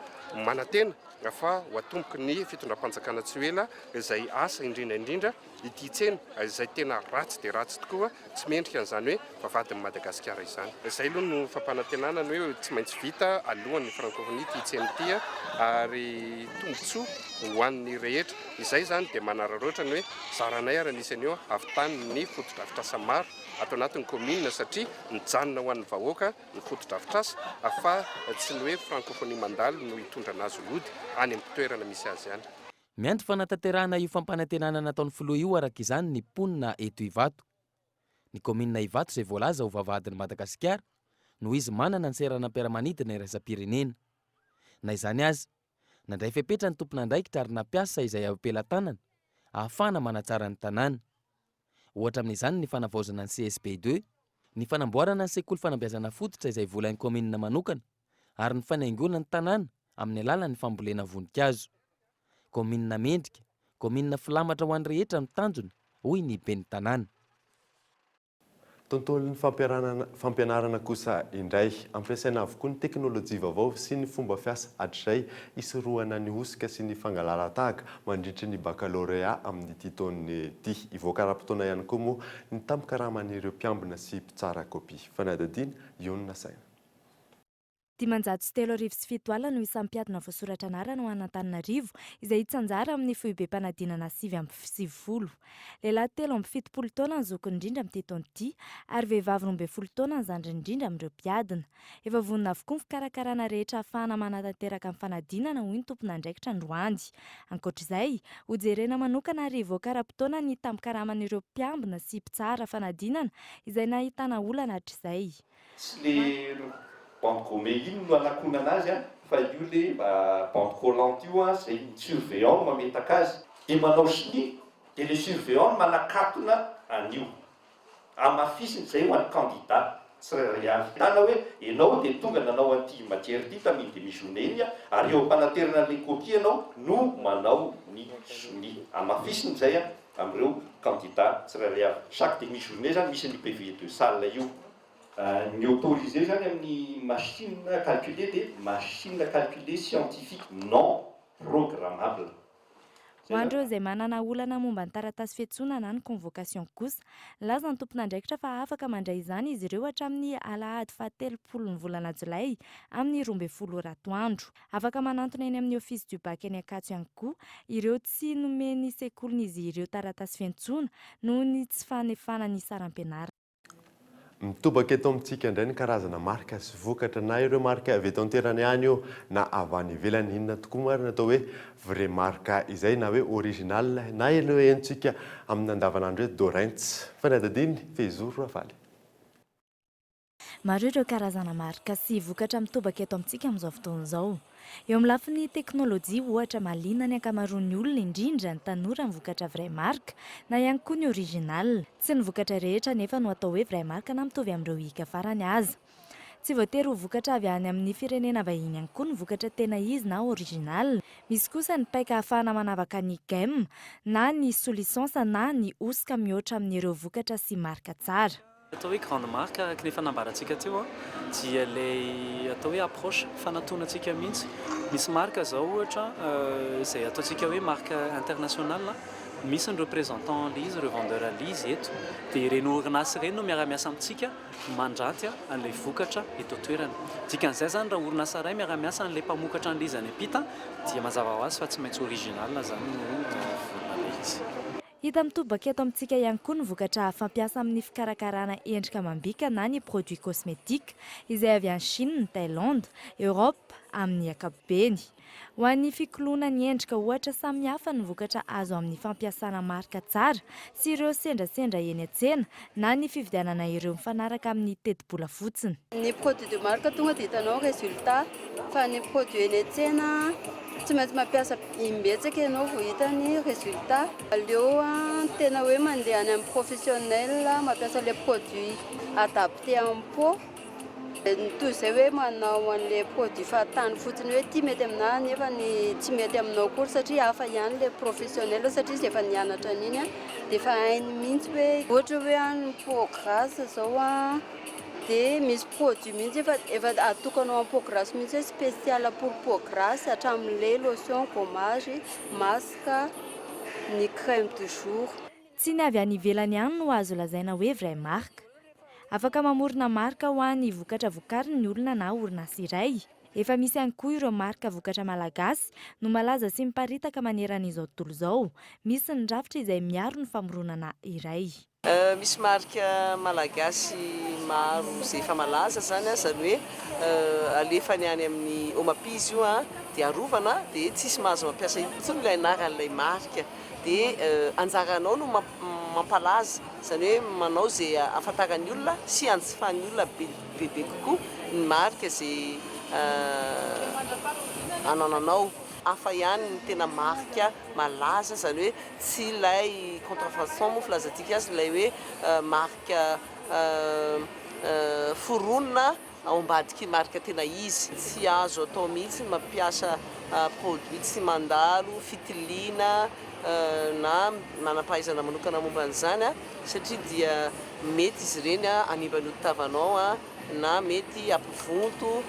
manantena fa ho atomboky ny fitondram-panjakana tsy ela izay asa indrindra ity tsena izay tena ratsy dia ratsy tokoa tsy mendrika an'izany hoe vavadin'ny Madagasikara izany. Izay aloha no fampanantenana ny hoe tsy maintsy vita alohan'ny francophonie ity tsena ity ary tombontsoa ho an'ny rehetra. Izay zany dia manararaotra ny hoe zaranay ary anisany eo avy tany ny foto-drafitrasa maro ato anatin'ny commune satria nijanona ho an'ny vahoaka ny foto-drafitrasa afa tsy ny hoe francophonie mandalo no hitondra anazy lody any amin'ny toerana misy azy any. Miandry fanatanterahana io fampanantenana nataon'ny filoha io araka izany ny mponina eto Ivato. Ny commune Ivato izay voalaza ho vavahadin'i Madagasikara no izy manana ny seranam-piaramanidina iraisam-pirenena. Na izany azy, nandray fepetra ny tompon'andraikitra ary nampiasa izay am-pelantanana ahafahana manatsara ny tanàna. Ohatra amin'izany ny fanavaozana ny CSP2, ny fanamboarana ny sekoly fanambiazana fototra izay volan'ny commune manokana ary ny fanaingoana ny tanàna amin'ny alalan'ny fambolena voninkazo. Commune mendrika, commune filamatra ho an'ny rehetra amin'ny tanjona, hoy ny ben'ny tanàna. Tontolon'ny fampianarana kosa indray ampiasaina avokoa ny teknôlôjia vaovao sy ny fomba fiasa hatrizay isorohana ny osika sy ny fangalarantahaka mandritra ny baccalauréat amin'ity taona ity. Ivoaka ara-potoana ihany koa moa ny tampikaramaan'ireo mpiambina sy mpitsara kopia. Fanadadiana Iona Saina. 937 alina no isampiadina voasoratra anarana ho an'Antananarivo izay hitsanjara amin'ny foibem-panadinana 7 lehilahy 7 taona ny zokony indrindra amin'ity taona ity ary vehivavy 12 taona ny zandriny indrindra amin'ireo mpiadina. Efa vonona avokoa ny fikarakarana rehetra ahafahana manatanteraka amin'ny fanadinana hoy ny tompon'andraikitra Androandy. Ankoatr'izay, hojerena manokana ary ivoaka ara-potoana ny tampikaramaan'ireo mpiambina sy mpitsara fanadinana izay nahitana olana hatr'izay. Bande gommée ino no anakona anazy fa io le bande collante io zay surveillant mametaka azy dia manao sini dia le surveillant manakatona an'io amafisiny zay ho an'ny candidat tsirairay avy. Tana hoe ianao dia tonga nanao an'ity matière ity taminy demi-journée iny ary eo ampanaterana ny copie ianao no manao ny sini amafisiny zay amin'ireo candidat tsirairay avy. Chaque demi-journée zany misy ny PV de salle io. Ny autorisé zany amin'ny machine calculée des machines calculée scientifique non programmable. Ho an'ireo izay manana olana momba ny taratasy fiantsonana ny convocation kosa, laza ny tompon'andraikitra fa afaka mandray izany izy ireo hatramin'ny alahady 7 ny volana Jolay amin'ny 12 ratoandro. Afaka manantona eny amin'ny office du bac eny Ankatso ihany koa ireo tsy nomeny sekolin'izy ireo taratasy fiantsona noho ny tsy fanefana ny saram-pianarana. Mitobaka eto amintsika indray ny karazana marika sy vokatra na ireo marika avy eto an-toerana ihany io na avy any ivelany inona tokoa marina atao hoe vrai marika izay na hoe original na ireo hentsika amin'ny andavanandro hoe Dorentz. Fanadadiny Fezoro Ravaly. Maro ireo karazana marika sy vokatra mitobaka eto amintsika amin'izao fotoana izao. Eo amin'ny lafin'ny teknôlôjia ohatra mahaliana ny ankamaroan'ny olona indrindra ny tanora ny vokatra vrai marque na ihany koa ny original. Tsy ny vokatra rehetra nefa no atao hoe vrai marque na mitovy amin'ireo hika farany aza. Tsy voatery ho vokatra avy any amin'ny firenena vahiny ihany koa ny vokatra tena izy na original. Misy kosa ny paika ahafahana manavaka ny gamme na ny solissansa na ny osika mihoatra amin'ireo vokatra sy marika tsara. Atao hoe grande marque araka ny fanambarantsika teo dia ilay atao hoe approche fanantonantsika mihitsy. Misy marque zao ohatra izay ataontsika hoe marque internationale, misy ny représentant l'izy, revendeur l'izy eto dia ireny orinasa ireny no miara-miasa amintsika mandranty an'ilay vokatra eto toerana. Dikan'izay zany raha orinasa iray miara-miasa an'ilay mpamokatra an'ilay any ampita dia mazava ho azy fa tsy maintsy original zany no vorona izy. Hita mitobaka eto amintsika ihany koa ny vokatra fampiasa amin'ny fikarakarana endrika amam-bika na ny produit cosmétique izay avy any Chine, Thaïlande, Europe amin'ny ankapobeny. Ho an'ny fikoloana ny endrika ohatra samihafa ny vokatra azo amin'ny fampiasana marika tsara sy ireo sendrasendra eny an-tsena na ny fividianana ireo mifanaraka amin'ny teti-bola fotsiny. Ny produit de marque tonga dia hitanao résultat fa ny produit eny an-tsena tsy maintsy mampiasa imbetsaka ianao vao hita ny résultat. Aleo tena hoe mandeha any amin'ny professionnel mampiasa les produits adaptés en peau Toy izay hoe manao an'ilay produit fahatany fotsiny hoe ty mety aminah nefa ny tsy mety aminao kory satria hafa ihany le professionnel satria izy efa nianatra an'iny dia efa hainy mihitsy hoe ohatra hoe any peau grasse zao dia misy produit mihitsy efa atokanao amin'ny peau grasse mihitsy hoe spécial pour peau grasse hatramin'ilay lotion gommage masque ny crème de jour. Tsy ny avy any ivelany ihany no azo lazaina hoe vrai marque. Afaka mamorona marika ho an'ny vokatra vokariny ny olona na orinasa iray. Efa misy ihany koa ireo marika vokatra malagasy no malaza sy miparitaka maneran'izao tontolo izao. Misy ny rafitra izay miaro ny famoronana iray. Misy marika malagasy maro izay efa malaza zany hoe alefany any amin'ny Omapizy io dia arovana dia tsisy mahazo mampiasa intsony ilay anaran'ilay marika. Dia anjaranao no mampalaza zany hoe manao izay afantaran'ny olona sy anjifan'ny olona bebe kokoa ny marika izay anananao. Hafa ihany ny tena marika malaza zany hoe tsy ilay contrefaçon moa filazantsika azy ilay hoe marika foronina ao ambadiky marika tena izy. Tsy azo atao mihitsy mampiasa produit tsy mandalo, fitiliana na manam-pahaizana manokana momba an'izany satria dia mety izy ireny hanimba ny hotitavanao na mety ampivonto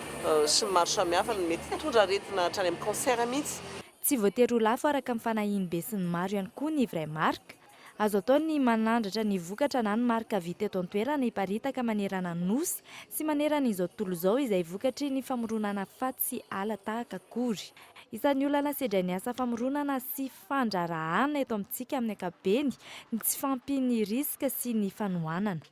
sy maro samihafa no mety hitondra aretina hatrany amin'ny cancer mihitsy. Tsy voatery ho lafo araka amin'ny fanahiny be sy ny maro ihany koa ny vrai marque. Azo atao ny manandratra ny vokatra na ny marika vita eto an-toerana hiparitaka manerana nosy sy maneran'izao tontolo izao izay vokatry ny famoronana faty sy ala tahaka akory. Isan'ny olana sedrainy asa famoronana sy fandrarahana eto amintsika amin'ny ankapobeny ny tsy fampiny riska sy ny fanohanana.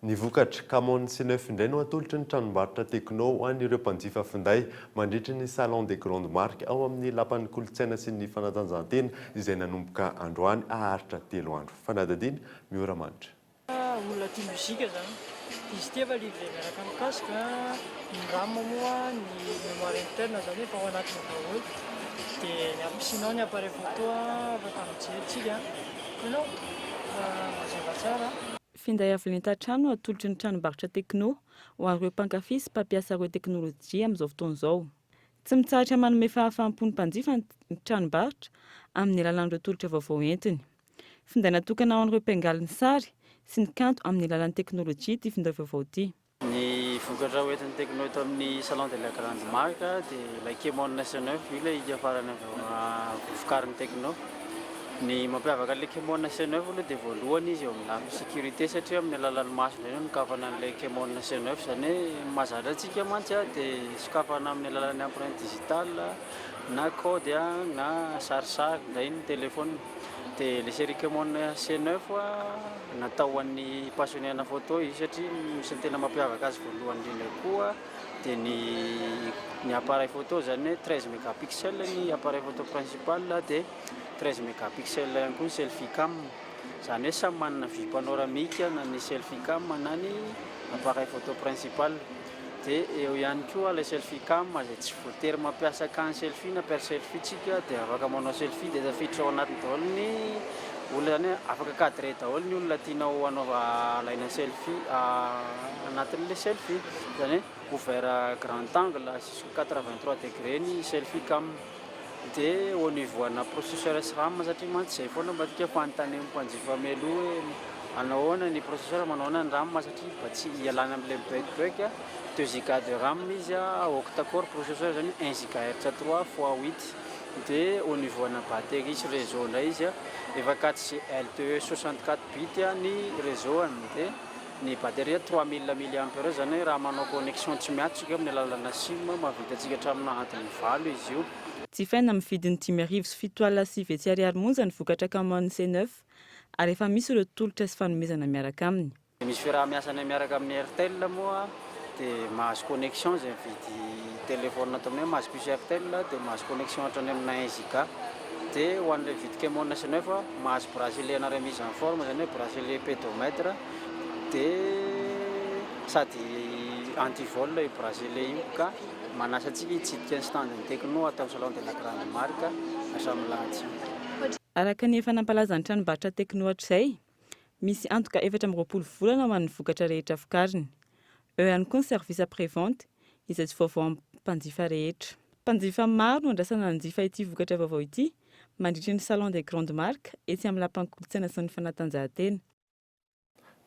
Ny vokatra Camon C9 indray no atolotry ny tranombarotra Tekno ho an'ireo mpanjifa finday mandritra ny salon des grandes marques ao amin'ny lapan'ny kolontsaina sy ny fanatanjahantena izay nanomboka androany aharitra 3 andro. Fanadadiny Miora Manitra. Olona tia muzika zany. Izy ity efa livre miaraka amin'ny casque, ny RAM moa, ny mémoire interne zany efa ao anatin'ny daholo. Dia ny ampisinao ny appareil photo afaka mijery anao mazava tsara. Finday avy lentan-trano atolotry ny tranombarotra Tekno ho an'ireo mpankafy sy mpampiasa ireo teknôlôjia amin'izao fotoana izao. Tsy mitsahatra manome fahafahampo ny mpanjifa ny tranombarotra amin'ny alalan'ireo tolotra vaovao entiny. Finday natokana ho an'ireo mpiangaly ny sary sy ny kanto amin'ny alalan'ny teknôlôjia ity finday vaovao ity. Ny vokatra hoentin'ny Tekno eto amin'ny salon de la grande marque dia ilay Camon C9 io ilay hika farany vokarin'ny Tekno. Ny mampiavaka ilay Camon C9 aloha dia voalohany izy eo amin'ny lafiny sécurité satria amin'ny alalan'ny maso indray no nokafana an'ilay Camon C9 zany hoe mahazatra antsika mantsy dia sokafana amin'ny alalan'ny empreinte digitale na code na sarisary indray ny téléphone. Dia ilay série Camon C9 natao ho an'ny passionné-na photo izy satria misy ny tena mampiavaka azy voalohany indrindra koa dia ny appareil photo zany hoe 13 mégapixels ny appareil photo principal dia 13 mégapixels ihany koa ny selfie cam. Zany hoe samy manana vue panoramique na ny selfie cam na ny appareil photo principal. Dia eo ihany koa ilay selfie cam izay tsy voatery mampiasa can selfie na per selfie tsika dia afaka manao selfie dia tafiditra ao anatiny daholo ny olona zany afaka cadré daholo ny olona tianao anaova alaina selfie anatin'ilay selfie. Zany hoe ouvert grand angle jusqu'à 83 degré ny selfie cam. Dia au niveau ana processeur SRAM satria mantsy izay foana mba tika fanontany mpanjifa mialoha hoe anahoana ny processeur manahoana ny RAM satria mba tsy ialana amin'ilay bec 2 giga de RAM izy octa-core processeur zany 1 GHz 3 x 8. Dia au niveau ana batterie sy réseau ndray izy efa 4G LTE 64 bit ny réseau dia ny batterie 3000 mAh zany raha manao connexion tsy miatotsika amin'ny alalana SIM mahavita antsika hatramin'ny adiny valo izy io. Tsy faina amin'ny vidiny 5,7 sy 7 ariary monja ny vokatra Camon C9 ary efa misy ireo tolotra sy fanomezana miaraka aminy. Misy fiaraha-miasana miaraka amin'ny Airtel moa dia mahazo connexion izay mividy téléphone ataonay mahazo puce Airtel dia mahazo connexion hatrany amina 1 giga. Dia ho an'ilay vidy Camon C9 mahazo bracelet na remise en forme zany hoe bracelet pédomètre dia sady anti-vol io bracelet io ka manasa antsika hitsidika ny standiny Tekno atao salon de la grande marque asamy lahatsy. Araka ny efa nampalaza ny tranombarotra Tekno hatr'izay, misy antoka 720 volana ho an'ny vokatra rehetra vokariny. eo ihany koa ny service après-vente izay tsy vaovao amin'ny mpanjifa rehetra. Mpanjifa maro no andrasana anjifa ity vokatra vaovao ity mandritra ny salon des grandes marques etsy amin'ny lapankolotsaina sy ny fanatanjahantena.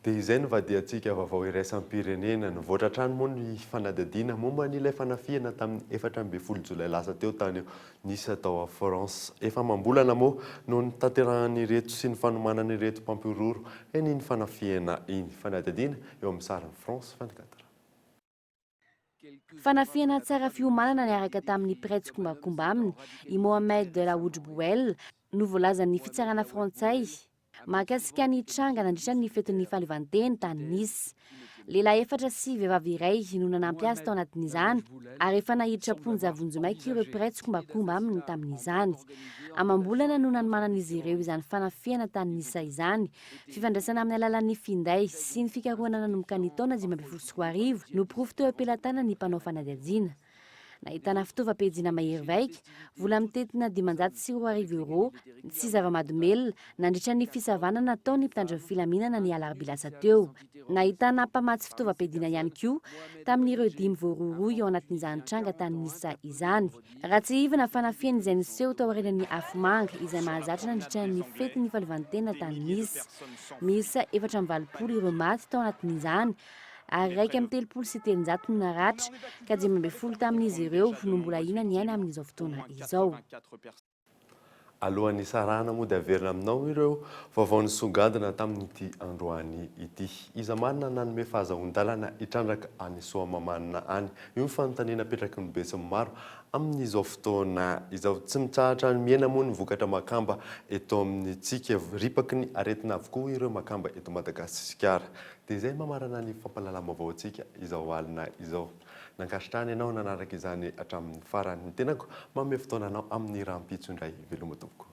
Dia izay no vadiantsika vaovao iraisam-pirenena nivoatra hatrany moa ny fanadihadiana momba n'ilay fanafiana tamin'ny 14 Jolay lasa teo tany nisy atao a France. Efa mambolana moa no ny tanterahanyreto sy ny fanomanany reto mpampiroro eny fanafiana iny fanadihadiana eo amin'ny sariny France 24. Fanafiana tsara fiomanana niaraka tamin'ny prêtre kombakomba aminy i Mohamed Laoudj Bouel no voalazan'ny fitsarana frantsay mahakasika ny tranga nandritra ny fetin'ny fahaleovantena tany Nice. Lehilahy 4 sy vehivavy iray no nanampy azy tao anatin'izany ary efa nahiditra ponja vonjimaiky ireo prêtre kombakomba aminy tamin'izany. Amam-bolana no nanomanan'izy ireo izany fanafiana tany Nice izany. Fifandraisana amin'ny alalan'ny finday sy ny fikarohana nanomboka ny taona 2024 no porofo teo am-pelatana ny mpanao fanadihadiana. Nahitana fitaovam-piadiana mahery vaika, vola mitetina 540 euro sy zava-mahadomelina nandritra ny fisavana nataony mpitandron'ny filaminana ny alarobia lasa teo. Nahitana mpamatsy fitaovam-piadiana ihany koa tamin'ireo 5 voaroaroa eo anatin'izany tranga tany Nice izany. Raha tsy ivana fanafiana izay niseho tao aorian'ny afomanga izay mahazatra nandritra ny fetin'ny fahaleovantena tany Nice. Misy 420 ireo maty tao anatin'izany ary 130 no naratra ka 10 tamin'izy ireo no mbola ina ny aina amin'izao fotoana izao. Alohan'ny sarana moa dia averina aminao ireo vaovao nisongadina tamin'ity androany ity. Iza manana nanome fahazahon-dalana hitrandraka any Soamamanina any. Io ny fanontaniana apetraky ny besiny maro amin'izao fotoana izao. Tsy mitsahatra ny miaina moa ny vokatra makamba eto amin'ny tsika ripaky ny aretina avokoa ireo makamba eto Madagasikara. Dia izay mamarana ny fampalalam-baovao antsika izao alina izao. Nankasitrahana ianao nanaraka izany hatramin'ny farany. Ny tenako manome fotoana anao amin'ny rahampitso indray veloma tompoko.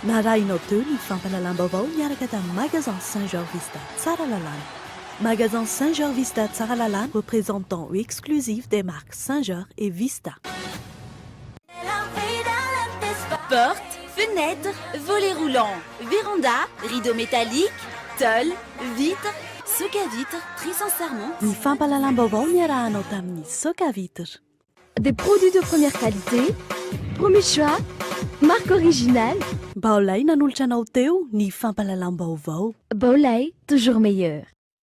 Narahinao teo ny fampalalam-baovao miaraka tamin'ny magasin Saint-Georges Vista Tsara Lalana. Magasin Saint-Georges Vista Tsara Lalana, représentant exclusif des marques Saint-Georges et Vista. Portes, fenêtres, volets roulants, véranda, rideaux métalliques, tôle, vitres, soc à vitres, tris en serment. Ny fampalalam-baovao niarahanao tamin'ny soc à vitres. Des produits de première qualité, premier choix, marque originale. Baolay nanolotra anao teo ny fampalalam-baovao. Baolay, toujours meilleur.